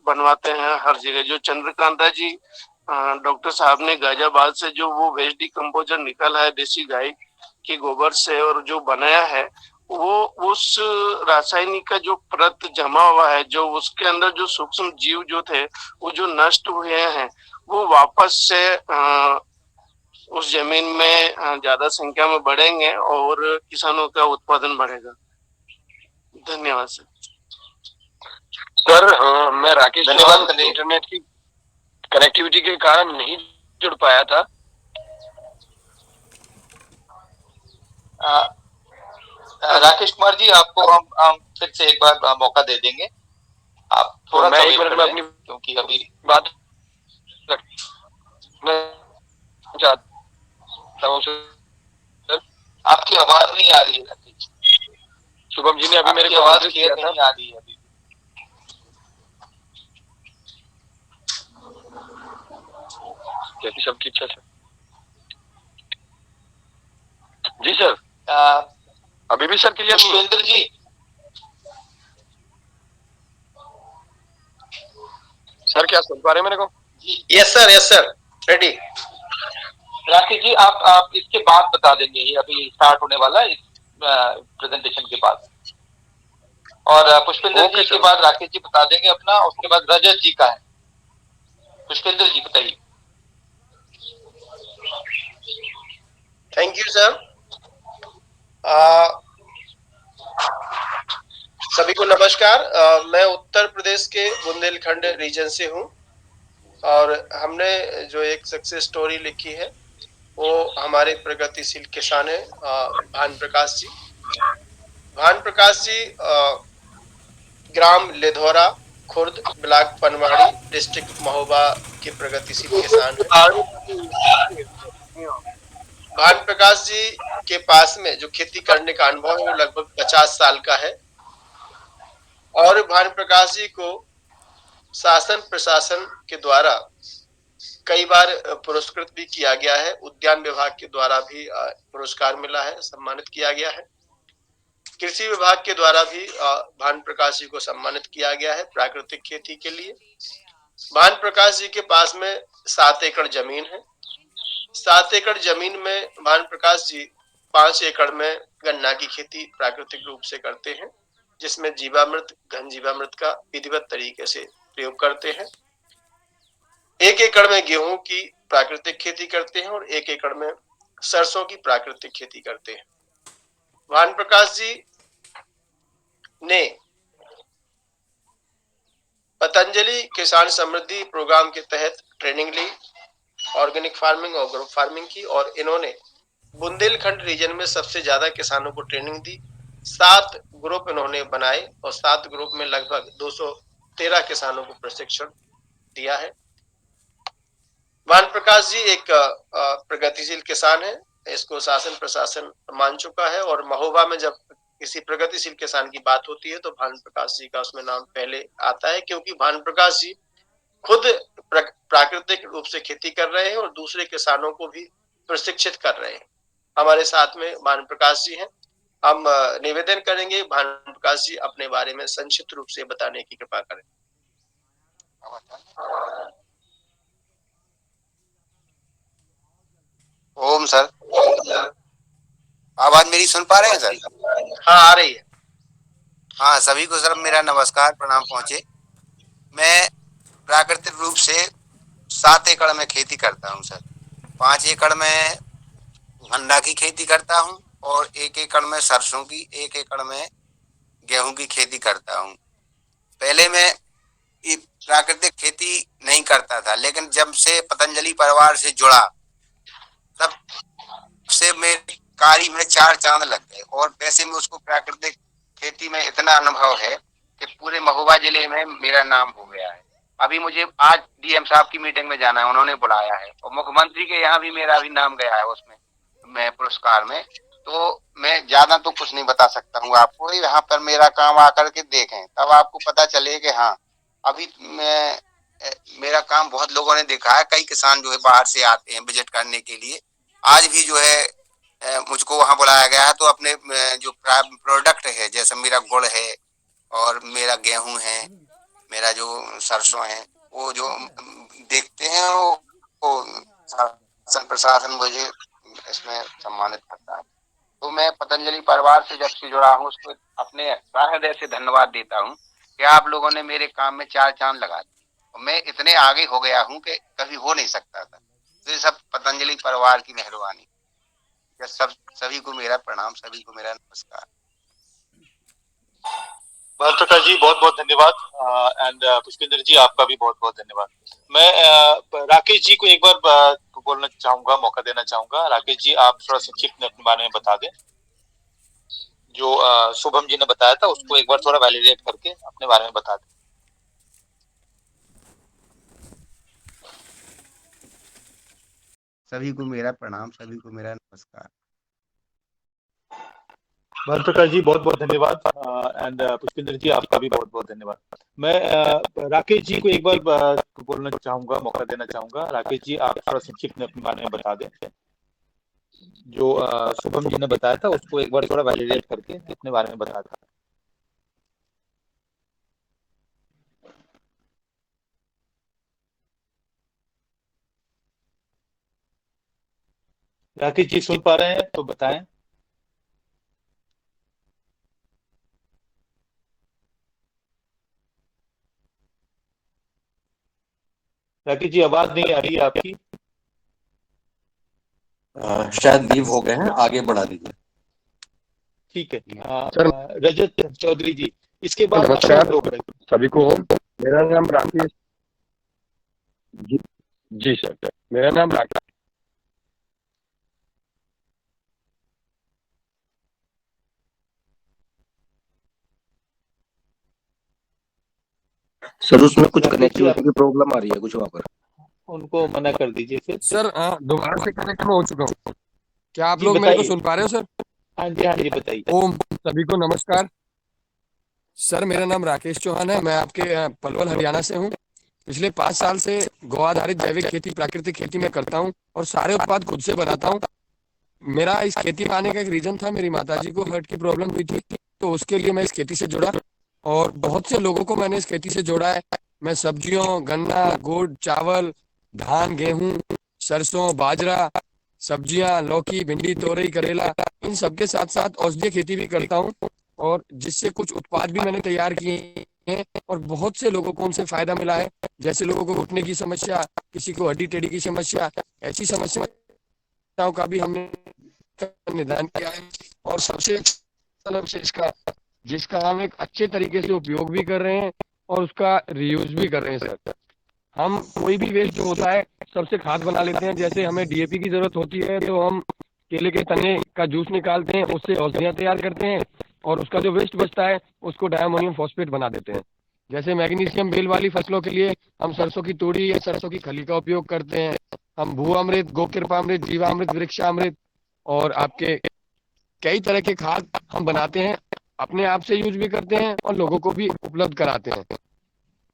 बनवाते हैं हर जगह। जो चंद्रकांता जी डॉक्टर साहब ने गाजियाबाद से जो वो वेस्ट डिकम्पोजर निकाला है देसी गाय के गोबर से और जो बनाया है वो उस रासायनिक का जो परत जमा हुआ है जो उसके अंदर जो सूक्ष्म जीव जो थे वो जो नष्ट हुए हैं वो वापस से उस जमीन में ज्यादा संख्या में बढ़ेंगे और किसानों का उत्पादन बढ़ेगा। धन्यवाद सर। सर मैं राकेश धन्यवाद। इंटरनेट की कनेक्टिविटी के कारण नहीं जुड़ पाया था। राकेश कुमार जी, आपको हम फिर से एक बार मौका दे देंगे, आप थोड़ा सा वेट कर लें, क्योंकि अभी बात आपकी आवाज नहीं आ रही है राकेश। शुभम जी ने अभी मेरे को आवाज क्लियर नहीं आ रही है अभी। सबकी इच्छा सर। जी सर, अभी भी सर क्लियर नहीं। पुष्पेंद्र जी, सर क्या सुन पा रहे हैं मेरे को? Yes sir, ready. Rakesh ji, आप इसके बाद बता देंगे, ये अभी स्टार्ट होने वाला है इस प्रेजेंटेशन के बाद, और पुष्पेंद्र जी के बाद राकेश जी बता देंगे अपना, उसके बाद रजत जी का है। पुष्पेंद्र जी बताइए। Thank you sir. सभी को नमस्कार। मैं उत्तर प्रदेश के बुंदेलखंड रीजन से हूं, और हमने जो एक सक्सेस स्टोरी लिखी है वो हमारे प्रगतिशील किसान है भान प्रकाश जी। भान प्रकाश जी ग्राम लेधौरा, खुर्द, ब्लॉक पनवाड़ी, डिस्ट्रिक्ट महोबा के प्रगतिशील किसान है। भान प्रकाश जी के पास में जो खेती करने का अनुभव है वो लगभग 50 साल का है, और भान प्रकाश जी को शासन प्रशासन के द्वारा कई बार पुरस्कृत भी किया गया है। उद्यान विभाग के द्वारा भी पुरस्कार मिला है, सम्मानित किया गया है। कृषि विभाग के द्वारा भी भान प्रकाश जी को सम्मानित किया गया है प्राकृतिक खेती के लिए। भान प्रकाश जी के पास में 7 एकड़ जमीन है। 7 एकड़ जमीन में भान प्रकाश जी 5 एकड़ में गन्ना की खेती प्राकृतिक रूप से करते हैं, जिसमें जीवामृत, घन जीवामृत का विधिवत तरीके से प्रयोग करते हैं। 1 एकड़ में गेहूं की प्राकृतिक खेती करते हैं और 1 एकड़ में सरसों की प्राकृतिक खेती करते हैं। भान प्रकाश जी ने पतंजलि किसान समृद्धि प्रोग्राम के तहत ट्रेनिंग ली, ऑर्गेनिक फार्मिंग और ग्रुप फार्मिंग की, और इन्होंने बुंदेलखंड रीजन में सबसे ज्यादा किसानों को ट्रेनिंग दी। 7 ग्रुप इन्होंने बनाए और 7 ग्रुप में लगभग 213 किसानों को प्रशिक्षण दिया है। भान प्रकाश जी एक प्रगतिशील किसान है, इसको शासन प्रशासन मान चुका है, और महोबा में जब किसी प्रगतिशील किसान की बात होती है तो भान प्रकाश जी का उसमें नाम पहले आता है, क्योंकि भान प्रकाश जी खुद प्राकृतिक रूप से खेती कर रहे हैं और दूसरे किसानों को भी प्रशिक्षित कर रहे हैं। हमारे साथ में भान प्रकाश जी हैं। हम निवेदन करेंगे भान प्रकाश जी अपने बारे में संक्षिप्त रूप से बताने की कृपा करें। ओम सर, आवाज मेरी सुन पा रहे हैं सर? हाँ, आ रही है। हाँ, सभी को सर मेरा नमस्कार, प्रणाम पहुंचे। मैं प्राकृतिक रूप से 7 एकड़ में खेती करता हूं सर। 5 एकड़ में गन्ना की खेती करता हूं और 1 एकड़ में सरसों की, 1 एकड़ में गेहूं की खेती करता हूं। पहले मैं ये प्राकृतिक खेती नहीं करता था, लेकिन जब से पतंजलि परिवार से जुड़ा तब से मेरे कार्य में 4 चांद लग गए, और वैसे में उसको प्राकृतिक खेती में इतना अनुभव है कि पूरे महोबा जिले में मेरा नाम हो गया है। अभी मुझे आज डीएम साहब की मीटिंग में जाना है, उन्होंने बुलाया है, और मुख्यमंत्री के यहाँ भी मेरा भी नाम गया है उसमें, मैं पुरस्कार में। तो मैं ज्यादा तो कुछ नहीं बता सकता हूँ आपको, यहाँ पर मेरा काम आकर के देखें तब आपको पता चले कि हाँ, अभी मेरा काम बहुत लोगों ने देखा है। कई किसान जो है बाहर से आते हैं विजिट करने के लिए। आज भी जो है मुझको वहाँ बुलाया गया है, तो अपने जो प्रोडक्ट है, जैसे मेरा गुड़ है और मेरा गेहूं है, मेरा जो सरसों है, वो जो देखते हैं वो शासन प्रशासन मुझे इसमें सम्मानित करता है। तो मैं पतंजलि परिवार से जब से जुड़ा हूँ उसको अपने हृदय से धन्यवाद देता हूँ कि आप लोगों ने मेरे काम में 4 चांद लगा दिए, और मैं इतने आगे हो गया हूँ कि कभी हो नहीं सकता था। तो ये सब पतंजलि परिवार की मेहरबानी। सभी को मेरा प्रणाम, सभी को मेरा नमस्कार। भान प्रकाश जी बहुत बहुत धन्यवाद, एंड पुष्पेंद्र जी आपका भी बहुत बहुत धन्यवाद। मैं राकेश जी को एक बार बोलना चाहूंगा, मौका देना चाहूंगा। राकेश जी, आप थोड़ा संक्षिप्त में अपने बारे में बता दें। जो शुभम जी ने बताया था उसको एक बार थोड़ा वैलिडेट करके अपने बारे में बता दें। सभी को मेरा प्रणाम, सभी को मेरा नमस्कार। भानु प्रकाश जी बहुत बहुत धन्यवाद एंड पुष्पिंदर जी आपका भी बहुत बहुत धन्यवाद। मैं राकेश जी को एक बार बोलना चाहूंगा, मौका देना चाहूंगा। राकेश जी आप थोड़ा संक्षिप्त में अपने बारे में बता दें। जो शुभम जी ने बताया था उसको एक बार थोड़ा वैलिडेट करके अपने बारे में बता दें। राकेश जी सुन पा रहे हैं तो बताएं। राकेश जी आवाज नहीं आ रही है आपकी। शायद लीव हो गए हैं, आगे बढ़ा दीजिए। ठीक है रजत चौधरी जी इसके बाद नमस्कार सभी को। मेरा नाम राकेश जी सर, मेरा नाम राकेश। सर उसमें कुछ कनेक्टिविटी की प्रॉब्लम आ रही है कुछ वहां पर। उनको मना कर दीजिए फिर। सर दोबारा से कनेक्ट हो चुका हूँ। क्या आप लोग मेरे को सुन पा रहे हो सर? हाँ जी बताइए। ओम सभी को नमस्कार। सर मेरा नाम राकेश चौहान है, मैं आपके पलवल हरियाणा से हूँ। पिछले 5 साल से गौ आधारित जैविक खेती, प्राकृतिक खेती में करता हूँ और सारे उत्पाद खुद से बनाता हूँ। मेरा इस खेती में आने का एक रीजन था, मेरी माताजी को हार्ट की प्रॉब्लम हुई थी, तो उसके लिए मैं इस खेती से जुड़ा और बहुत से लोगों को मैंने इस खेती से जोड़ा है। मैं सब्जियों, गन्ना, गुड़, चावल, धान, गेहूं, सरसों, बाजरा, सब्जियां, लौकी, भिंडी, तोरई, करेला, इन सबके साथ साथ औषधीय खेती भी करता हूं और जिससे कुछ उत्पाद भी मैंने तैयार किए हैं और बहुत से लोगों को उनसे फायदा मिला है। जैसे लोगों को घुटने की समस्या, किसी को हड्डी टेढ़ी की समस्या, ऐसी समस्याओं का भी हमने निदान किया है। और सबसे मतलब से इसका जिसका हम एक अच्छे तरीके से उपयोग भी कर रहे हैं और उसका रीयूज भी कर रहे हैं सर। हम कोई भी वेस्ट जो होता है सबसे खाद बना लेते हैं। जैसे हमें डीएपी की जरूरत होती है तो हम केले के तने का जूस निकालते हैं, उससे औषधियाँ तैयार करते हैं और उसका जो वेस्ट बचता है उसको डायमोनियम फॉस्फेट बना देते हैं। जैसे मैग्नीशियम बेल वाली फसलों के लिए हम सरसों की तूड़ी या सरसों की खली का उपयोग करते हैं। हम भूअमृत, गोकृपामृत, जीवामृत, वृक्षामृत और आपके कई तरह के खाद हम बनाते हैं, अपने आप से यूज भी करते हैं और लोगों को भी उपलब्ध कराते हैं।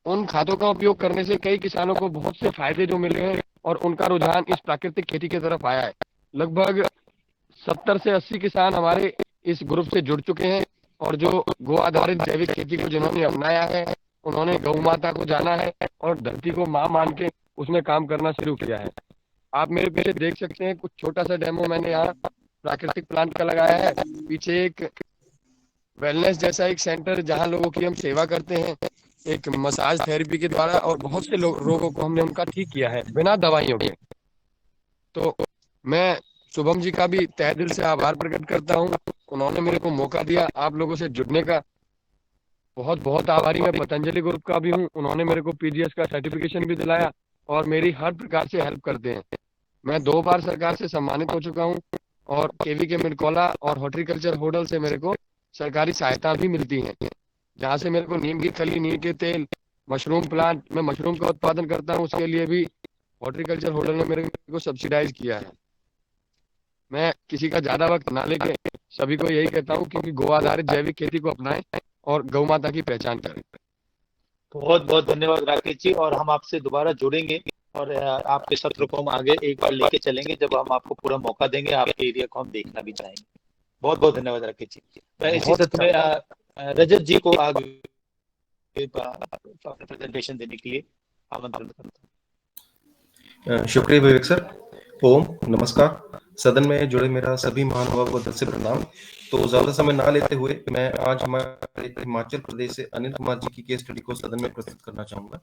उन खादों का उपयोग करने से कई किसानों को बहुत से फायदे जो मिले हैं और उनका रुझान इस प्राकृतिक खेती की तरफ आया है। लगभग 70 से 80 किसान हमारे इस ग्रुप से जुड़ चुके हैं और जो गो आधारित जैविक खेती को जिन्होंने अपनाया है उन्होंने गौ माता को जाना है और धरती को माँ मान के उसमें काम करना शुरू किया है। आप मेरे पीछे देख सकते हैं, कुछ छोटा सा डेमो मैंने यहाँ प्राकृतिक प्लांट का लगाया है। पीछे एक वेलनेस जैसा एक सेंटर जहाँ लोगों की हम सेवा करते हैं एक मसाज थेरेपी के द्वारा और बहुत से रोगों को हमने उनका ठीक किया है बिना दवाइयों के। तो मैं शुभम जी का भी तहे दिल से आभार प्रकट करता हूँ, उन्होंने मेरे को मौका दिया आप लोगों से जुड़ने का। बहुत बहुत आभारी मैं पतंजलि ग्रुप का भी हूँ, उन्होंने मेरे को पीजीएस का सर्टिफिकेशन भी दिलाया और मेरी हर प्रकार से हेल्प करते हैं। मैं 2 बार सरकार से सम्मानित हो चुका हूँ और केवी के मिडकोला और हॉर्टिकल्चर होडल से मेरे को सरकारी सहायता भी मिलती है, जहाँ से मेरे को नीम की खली, नीम के तेल, मशरूम प्लांट, मैं मशरूम का उत्पादन करता हूँ, उसके लिए भी हॉर्टिकल्चर होल्डर ने मेरे को सब्सिडाइज किया है। मैं किसी का ज्यादा वक्त ना लेके सभी को यही कहता हूँ कि गो आधारित जैविक खेती को अपनाएं और गौ माता की पहचान करें। बहुत बहुत धन्यवाद राकेश जी, और हम आपसे दोबारा जुड़ेंगे और आपके सत्र को हम आगे एक बार लेके चलेंगे जब हम आपको पूरा मौका देंगे, आपके एरिया को हम देखना भी चाहेंगे। बहुत बहुत धन्यवाद राकेश जी। मैं इसी सत्र में रजत जी को आगे प्रेजेंटेशन देने के लिए आमंत्रण करता हूँ। शुक्रिया विवेक सर। ओम नमस्कार। सदन में जुड़े मेरा सभी महानुभाव को दिल से प्रणाम। तो ज्यादा समय ना लेते हुए मैं आज हमारे हिमाचल प्रदेश से अनिल कुमार जी की केस स्टडी को सदन में प्रस्तुत करना चाहूंगा।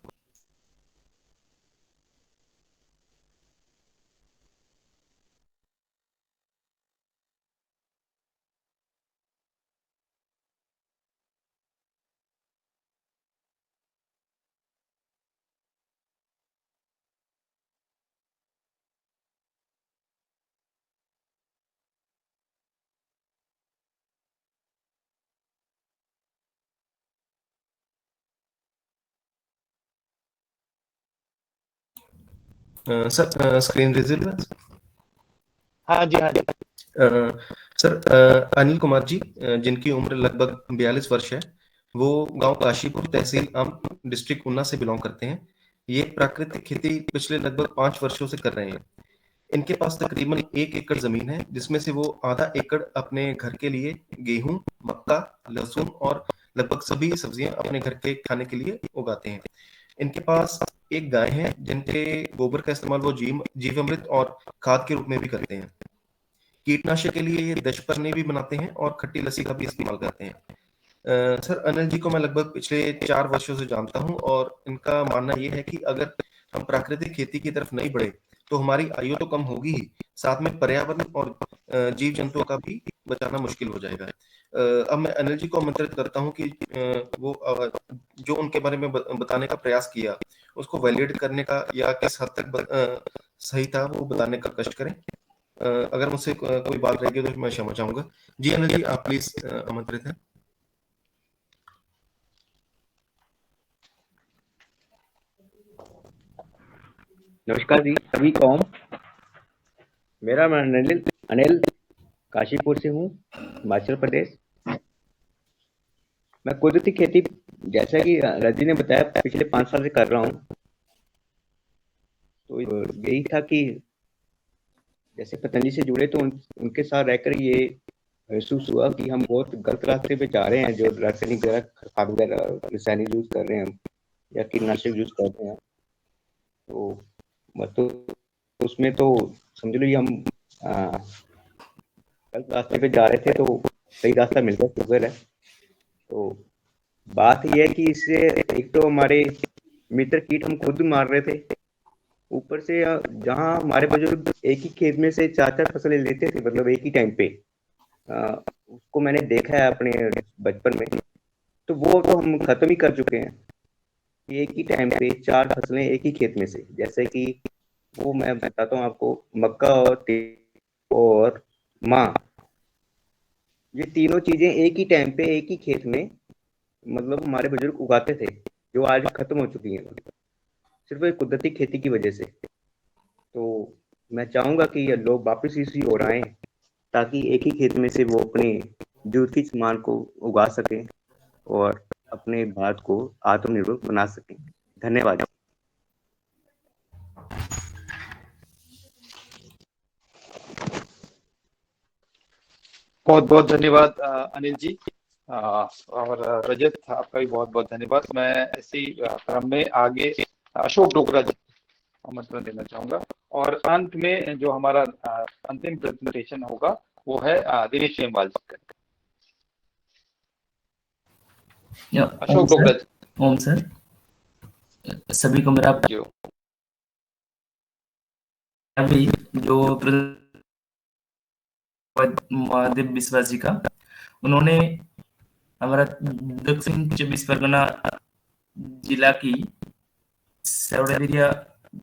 सर स्क्रीन विजिबल है? हाँ जी, हाँ जी। सर अनिल कुमार जी, जिनकी उम्र लगभग 42 वर्ष है, वो गांव काशीपुर, तहसील अम्ब, डिस्ट्रिक्ट ऊना से बिलोंग करते हैं। ये प्राकृतिक खेती पिछले लगभग 5 वर्षों से कर रहे हैं। इनके पास तकरीबन 1 एकड़ जमीन है, जिसमें से वो आधा एकड़ अपने घर के लिए गेहूं, मक्का, लहसुन और लगभग सभी सब्जियां अपने घर के खाने के लिए उगाते हैं। इनके पास एक गाय है, जिनके गोबर का इस्तेमाल वो जीवामृत और खाद के रूप में भी करते हैं। कीटनाशक के लिए ये दशपर्णी भी बनाते हैं और खट्टी लस्सी का भी इस्तेमाल करते हैं। सर अनिल जी को मैं लगभग पिछले 4 वर्षों से जानता हूं और इनका मानना ये है कि अगर हम प्राकृतिक खेती की तरफ नहीं बढ़े तो हमारी आयु तो कम होगी ही, साथ में पर्यावरण और जीव जंतुओं का भी बचाना मुश्किल हो जाएगा। अब मैं अनिल जी को आमंत्रित करता हूं कि वो जो उनके बारे में बताने का प्रयास किया उसको वैलिडेट करने का या किस हद तक सही था वो बताने का कष्ट करें। अगर मुझसे कोई बात रहेगी तो मैं क्षमा चाहूंगा। जी अनिल जी, आप प्लीज आमंत्रित हैं। नमस्कार जी सभी को। मेरा नाम अनिल काशीपुर से हूँ, हिमाचल प्रदेश। मैं कुदरती खेती जैसा कि रजी ने बताया पिछले 5 साल से कर रहा हूँ। तो यही था कि जैसे पतंजलि से जुड़े तो उनके साथ रहकर ये महसूस हुआ कि हम बहुत गलत रास्ते पे जा रहे हैं, जो रासायनिक खाद वगैरह रासायनिक यूज कर रहे हैं हम या कीटनाशक यूज कर रहे हैं। तो उसमें तो समझ लो हम गलत रास्ते पे जा रहे थे, तो सही रास्ता मिल गया, शुक्र है। तो बात यह है कि इससे एक तो हमारे मित्र कीट हम खुद मार रहे थे, ऊपर से जहाँ हमारे बुजुर्ग एक ही खेत में से 4-4 फसलें लेते थे, मतलब एक ही टाइम पे, उसको मैंने देखा है अपने बचपन में। तो वो तो हम खत्म ही कर चुके हैं। एक ही टाइम पे 4 फसलें एक ही खेत में से, जैसे कि वो मैं बताता हूँ आपको, मक्का और माँ, ये तीनों चीजें एक ही टाइम पे एक ही खेत में मतलब हमारे बुजुर्ग उगाते थे, जो आज खत्म हो चुकी हैं सिर्फ एक कुदरती खेती की वजह से। तो मैं चाहूंगा कि ये लोग वापस इसी ओर आए, ताकि एक ही खेत में से वो अपने जरूरत की सामान को उगा सकें और अपने भारत को आत्मनिर्भर बना सकें। धन्यवाद। बहुत बहुत धन्यवाद अनिल जी। और रजत, आपका भी बहुत बहुत धन्यवाद। मैं ऐसी क्रम में आगे अशोक डोगरा जी आमंत्रण देना चाहूंगा, और अंत में जो हमारा अंतिम प्रेजेंटेशन होगा वो है दिनेश सेमवाल जी का। अशोक डोगरा जी। ओम सर, सभी को मेरा अभी जो महादेव विश्वास जी का, उन्होंने हमारा दक्षिण 24 परगना जिला की सौड़ेरिया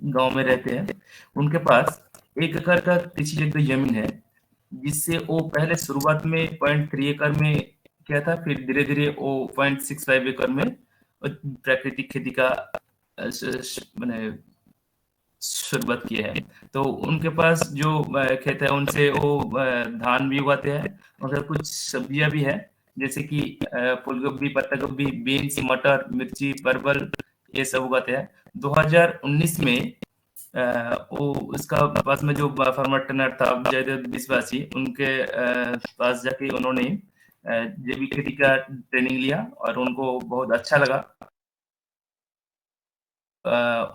गांव में रहते हैं। उनके पास 1 एकड़ का कृषि योग्य जमीन है, जिससे वो पहले शुरुआत में 0.3 एकड़ में किया था, फिर धीरे धीरे वो 0.65 एकड़ में प्राकृतिक खेती का मैंने शुरुआत की है। तो उनके पास जो खेत है उनसे वो धान भी उगाते हैं, मगर कुछ सब्जियां भी है, जैसे कि फूल गोभी, पत्ता गोभी, बीन्स, मटर, मिर्ची, परवल, ये सब उगाते हैं। 2019 में वो उसका पास में जो फार्मर ट्रेनर था जयदेव विश्वासी, उनके पास जाके उन्होंने जैविक खेती का ट्रेनिंग लिया और उनको बहुत अच्छा लगा।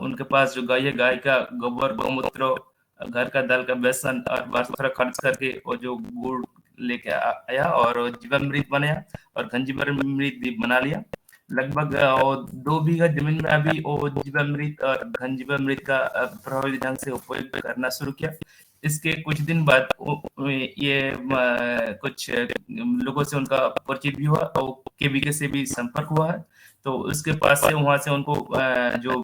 उनके पास जो गाय है, गाय का गोबर, गौमूत्र, घर का दाल का बेसन और थोड़ा खर्च करके वो जो गुड़ लेके आया और जीवामृत बनाया और घनजीवामृत भी बना लिया। लगभग 2 बीघा जमीन में अभी वो जीवामृत और घनजीवामृत का प्रभावी ढंग से उपयोग करना शुरू किया। इसके कुछ दिन बाद ये कुछ लोगों से उनका परिचय भी हुआ और केवीके से भी संपर्क हुआ है। तो उसके पास से वहां से उनको जो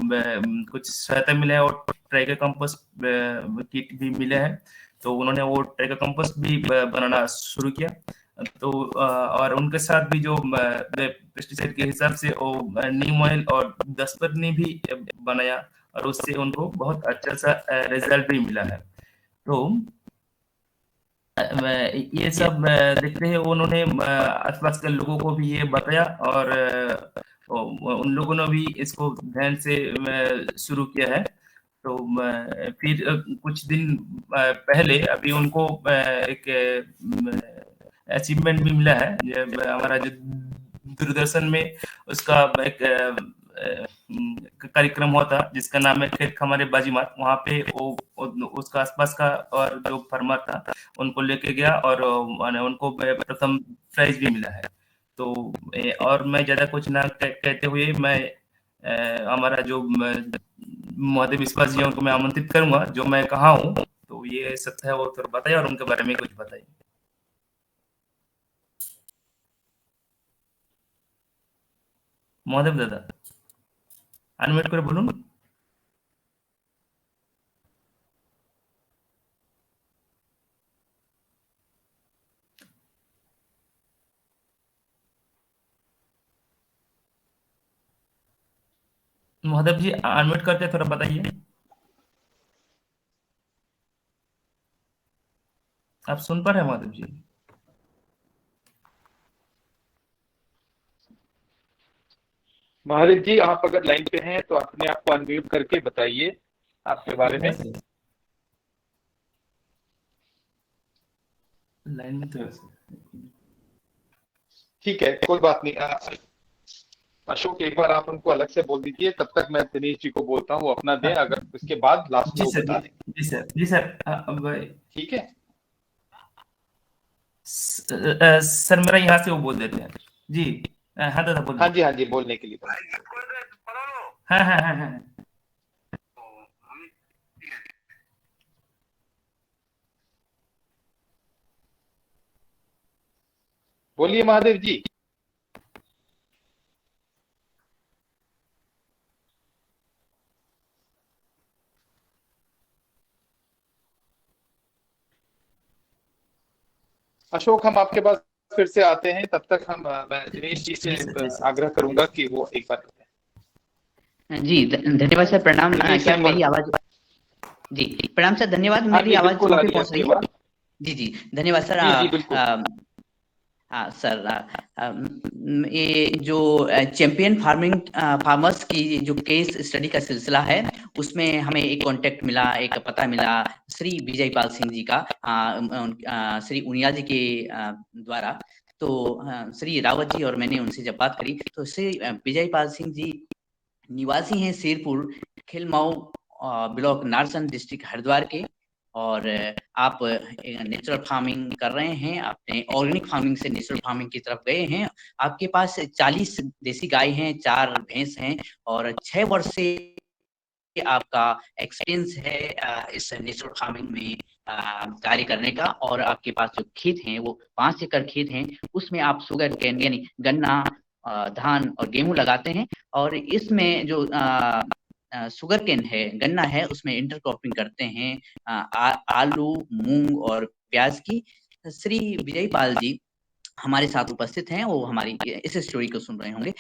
कुछ सहायता मिला है और ट्राइका कंपोस्ट किट भी मिले हैं, तो उन्होंने वो ट्राइका कंपोस्ट भी बनाना शुरू किया। तो और उनके साथ भी जो पेस्टिसाइड के हिसाब से वो नीम ऑयल और दशपर्णी भी बनाया और उससे उनको बहुत अच्छा सा रिजल्ट भी मिला है। तो ये सब देखते हुए उन्होंने आसपास के लोगों को भी ये बताया और उन लोगों ने भी इसको ध्यान से शुरू किया है। तो फिर कुछ दिन पहले अभी उनको एक अचीवमेंट भी मिला है। हमारा जो दूरदर्शन में उसका एक कार्यक्रम हुआ था जिसका नाम है खेत खमारे बाजीमात। वहाँ पे वो उसका आसपास का और जो फार्मर था उनको लेके गया और उनको प्रथम प्राइज भी मिला है। तो और मैं ज्यादा कुछ ना कहते हुए मैं हमारा जो महादेव विश्वास जी उनको मैं आमंत्रित करूंगा, जो मैं कहा हूँ तो ये सत्य है वो तो बताइए और उनके बारे में कुछ बताइए। महादेव दादा अनम्यूट করে বলুন। महादेव जी अनम्यूट करके थोड़ा बताइए। आप सुन पा रहे हैं महादेव जी? महादेव जी आप अगर लाइन पे हैं तो अपने आप को अनम्यूट करके बताइए आपके बारे में। लाइन में तो ठीक है, कोई बात नहीं। अशोक एक बार आप उनको अलग से बोल दीजिए, तब तक मैं दिनेश जी को बोलता हूँ वो अपना दें, अगर उसके बाद लास्ट जी में सर, बता दें। जी सर अब ठीक है सर मेरा यहाँ से वो बोल देते हैं जी। हाँ दादा बोल। हाँ जी बोलने के लिए। हाँ। बोलिए महादेव जी। अशोक हम आपके पास फिर से आते हैं, तब तक मैं दिनेश जी से आग्रह करूंगा कि वो एक बार। जी धन्यवाद सर, प्रणाम। क्या मेरी आवाज? जी प्रणाम सर, धन्यवाद। मेरी आवाज पहुंच रही है? जी धन्यवाद सर। हाँ सर, ये जो चैंपियन फार्मर्स की जो केस स्टडी का सिलसिला है उसमें हमें एक कांटेक्ट मिला, एक पता मिला श्री विजय पाल सिंह जी का, श्री उनिया जी के द्वारा। तो श्री रावत जी और मैंने उनसे जब बात करी तो श्री विजय पाल सिंह जी निवासी हैं सिरपुर खिलमाऊ ब्लॉक नारसन डिस्ट्रिक्ट हरिद्वार के, और आप नेचुरल फार्मिंग कर रहे हैं, अपने ऑर्गेनिक फार्मिंग से नेचुरल फार्मिंग की तरफ गए हैं। आपके पास 40 देसी गाय हैं, 4 भैंस हैं और 6 वर्ष से आपका एक्सपीरियंस है इस नेचुरल फार्मिंग में कार्य करने का। और आपके पास जो खेत हैं वो 5 एकड़ खेत हैं, उसमें आप शुगर कैन यानी गन्ना, धान और गेहूं लगाते हैं। और इसमें जो शुगर केन है, गन्ना है, उसमें इंटरक्रॉपिंग करते हैं आलू, मूंग और प्याज की। श्री विजय पाल जी हमारे साथ उपस्थित हैं, वो हमारी इस स्टोरी को सुन रहे होंगे।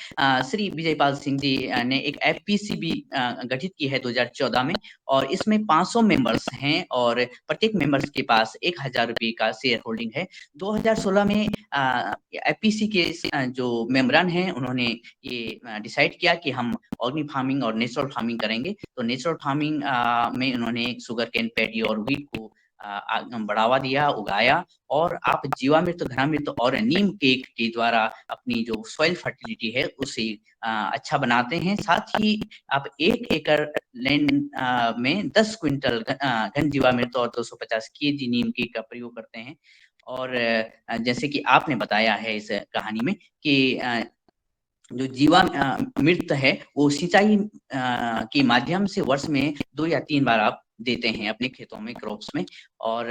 श्री विजय पाल सिंह जी ने एक एफपीसीबी गठित की है 2014 में, और इसमें 500 मेंबर्स हैं और प्रत्येक मेंबर्स के पास 1000 रुपये का शेयर होल्डिंग है। 2016 में एफपीसी के जो मेंबरान हैं उन्होंने ये डिसाइड किया कि हम ऑर्गेनिक फार्मिंग और नेचुरल फार्मिंग करेंगे। तो नेचुरल फार्मिंग में उन्होंने शुगर केन, पैडी और व्हीट को बढ़ावा दिया, उगाया, और आप जीवामृत, घनामृत और नीम केक के द्वारा अपनी जो सॉइल फर्टिलिटी है उसे अच्छा बनाते हैं। साथ ही आप 1 एकड़ लैंड में 10 क्विंटल घन जीवामृत और 250 केजी नीम केक का प्रयोग करते हैं। और जैसे कि आपने बताया है इस कहानी में कि जो जीवामृत है वो सिंचाई के माध्यम से वर्ष में 2 या 3 बार आप देते हैं अपने खेतों में, क्रॉप्स में। और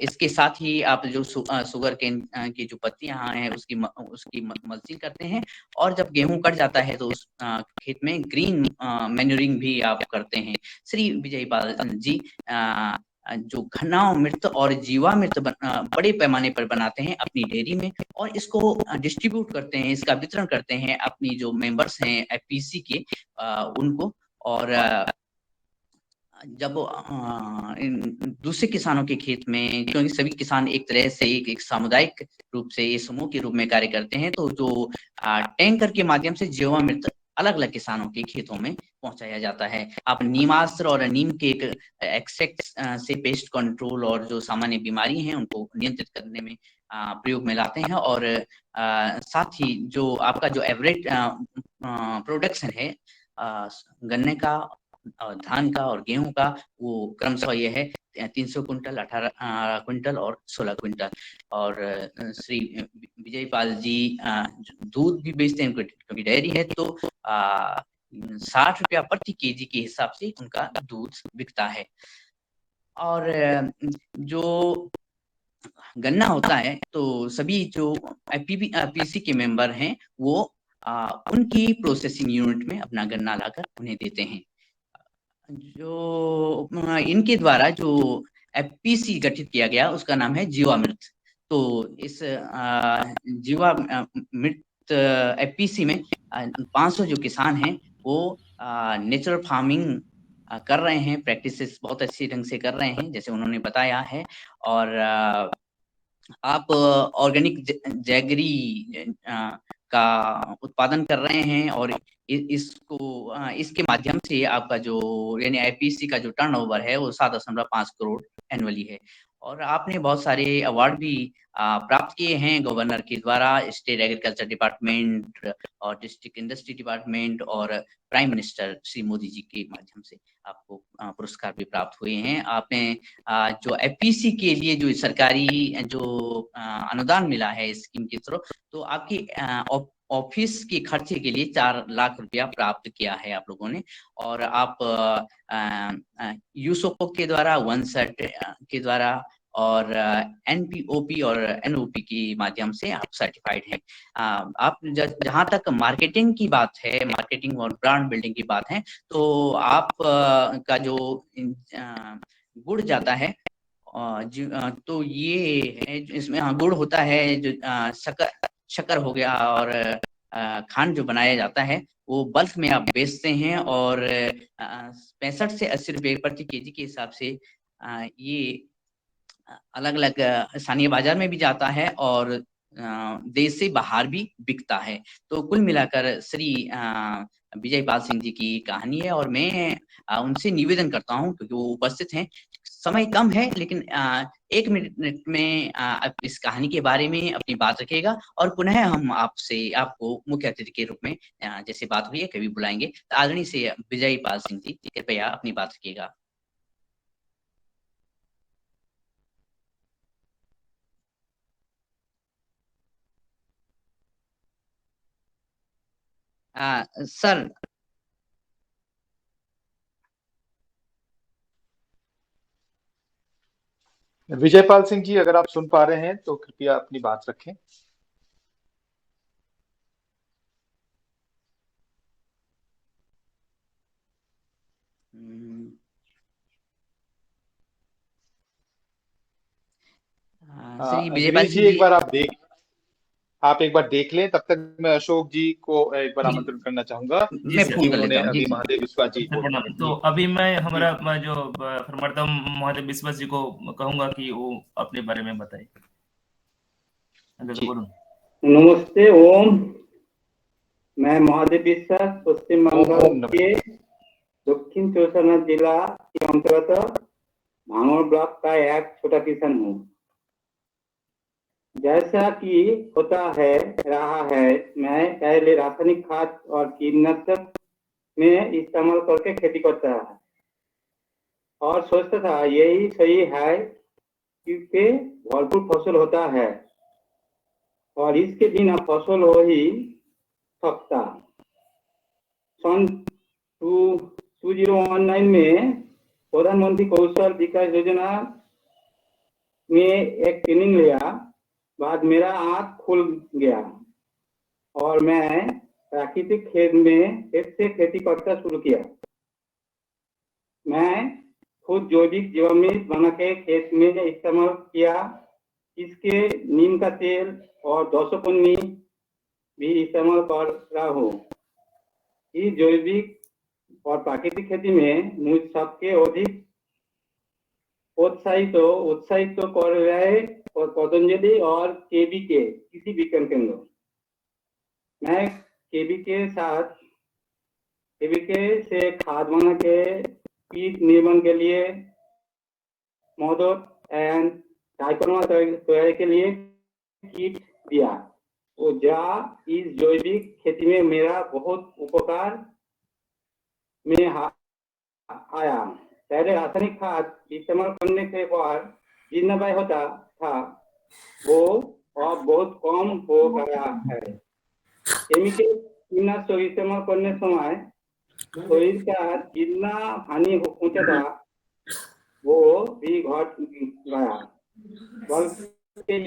इसके साथ ही आप जो शुगर केन की जो पत्तियां हैं उसकी मल्चिंग करते हैं, और जब गेहूं कट जाता है तो उस खेत में ग्रीन मैन्यूरिंग भी आप करते हैं। श्री विजय पाल जी जो घनामृत और जीवामृत बड़े पैमाने पर बनाते हैं अपनी डेयरी में, और इसको डिस्ट्रीब्यूट करते हैं, इसका वितरण करते हैं अपनी जो मेंबर्स हैं एफपीसी के उनको। और जब दूसरे किसानों के खेत में, क्योंकि सभी किसान एक तरह से एक सामुदायिक रूप से, एक समूह के रूप में कार्य करते हैं, तो जो टैंकर के माध्यम से जीवामृत अलग अलग किसानों के खेतों में पहुंचाया जाता है। आप नीमास्त्र और नीम के एक एक्सेक्ट से पेस्ट कंट्रोल और जो सामान्य बीमारी हैं उनको नियंत्रित करने में प्रयोग में लाते हैं, और साथ ही जो आपका जो एवरेज प्रोडक्शन है गन्ने का, धान का और गेहूं का, वो क्रमशः ये है 300 कुंटल, 18 कुंटल और 16 कुंटल। और श्री विजयपाल जी दूध भी बेचते हैं, क्योंकि डेयरी है, तो 60 रुपया प्रति केजी के हिसाब से उनका दूध बिकता है। और जो गन्ना होता है तो सभी जो पीसी के मेंबर हैं वो उनकी प्रोसेसिंग यूनिट में अपना गन्ना लाकर उन्हें देते हैं। जो इनके द्वारा जो एफपीसी गठित किया गया उसका नाम है जीवामृत। तो इस जीवामृत एफपीसी में 500 जो किसान हैं वो नेचुरल फार्मिंग कर रहे हैं, प्रैक्टिसेस बहुत अच्छी ढंग से कर रहे हैं जैसे उन्होंने बताया है। और आप ऑर्गेनिक जैगरी का उत्पादन कर रहे हैं, और इसके माध्यम से आपका जो यानी आईपीसी का जो टर्नओवर है वो 7.5 करोड़ एनुअली है। और आपने बहुत सारे अवार्ड भी प्राप्त किए हैं गवर्नर के द्वारा, स्टेट एग्रीकल्चर डिपार्टमेंट और डिस्ट्रिक्ट इंडस्ट्री डिपार्टमेंट और प्राइम मिनिस्टर श्री मोदी जी के माध्यम से आपको पुरस्कार भी प्राप्त हुए हैं। आपने जो एफपीसी के लिए जो सरकारी जो अनुदान मिला है स्कीम की तरफ, तो आपकी ऑफिस के खर्चे के लिए 4 लाख रुपया प्राप्त किया है आप लोगों ने। और आप यूसोपो के द्वारा, वनसेट के द्वारा और एनपीओपी और एनओपी के माध्यम से आप सर्टिफाइड हैं। आप जहां तक मार्केटिंग की बात है, मार्केटिंग और ब्रांड बिल्डिंग की बात है, तो आप का जो गुड़ जाता है तो ये है, इसमें गुड़ होता है, जो शक्कर हो गया और खांड जो बनाया जाता है वो बल्क में आप बेचते हैं, और 65 से 80 रुपए प्रति केजी के हिसाब से ये अलग अलग स्थानीय बाजार में भी जाता है और देश से बाहर भी बिकता है। तो कुल मिलाकर श्री विजयपाल सिंह जी की कहानी है, और मैं उनसे निवेदन करता हूं, क्योंकि वो उपस्थित हैं, समय कम है, लेकिन 1 मिनट में इस कहानी के बारे में अपनी बात रखिएगा, और पुनः हम आपको मुख्य अतिथि के रूप में जैसे बात हुई है कभी बुलाएंगे। तो आदरणीय से विजयपाल सिंह जी कृपया अपनी बात रखिएगा। सर विजयपाल सिंह जी, अगर आप सुन पा रहे हैं तो कृपया अपनी बात रखें। श्री विजयपाल जी एक बार आप एक बार देख लें, तब तक मैं अशोक जी को एक बार आमंत्रण करना चाहूंगा। उन्होंने अभी महादेव विश्वास जी तो अभी मैं हमारा जो फरमर्दम महादेव विश्वास जी को कहूंगा कि वो अपने बारे में बताए। नमस्ते, ओम। मैं महादेव विश्वास पश्चिम बंगाल के दक्षिण चौसा जिला के अंतर्गत भांगड़ ब्लॉक का एक छोटा किसान हूँ। जैसा कि होता है रहा है, मैं पहले रासायनिक खाद और कीटनाशक में इस्तेमाल करके खेती करता है और सोचता था यही सही है, क्योंकि भरपूर फसल होता है और इसके बिना फसल हो ही सकता। सन 2019 में प्रधानमंत्री कौशल विकास योजना में एक ट्रेनिंग लिया, बाद मेरा आँख खुल गया और मैं प्राकृतिक खेत में फिर से खेती करना शुरू किया। मैं खुद जैविक जीवामृत बना के खेत में इस्तेमाल किया। इसके नीम का तेल और 200 पन्नी भी इस्तेमाल कर रहा हूँ। इस जैविक और प्राकृतिक खेती में मुझ सबके अधिक उत्साहित कर रहे और पतंजलि और केवीके कृषि विज्ञान केंद्र। मैं केवीके से खाद बना के कीट निर्माण के लिए मदद एंड डाइकोनोमा तैयारी के लिए किट दिया और इस जैविक खेती में मेरा बहुत उपकार में आया। पहले रासायनिक खाद इस्तेमाल करने के बाद जितना व्यय होता था वो अब बहुत कम हो गया है। केमिकल कीटनाशक इस्तेमाल करने समय शरीर का जितना हानि पहुंचता वो भी घट गया। बल्कि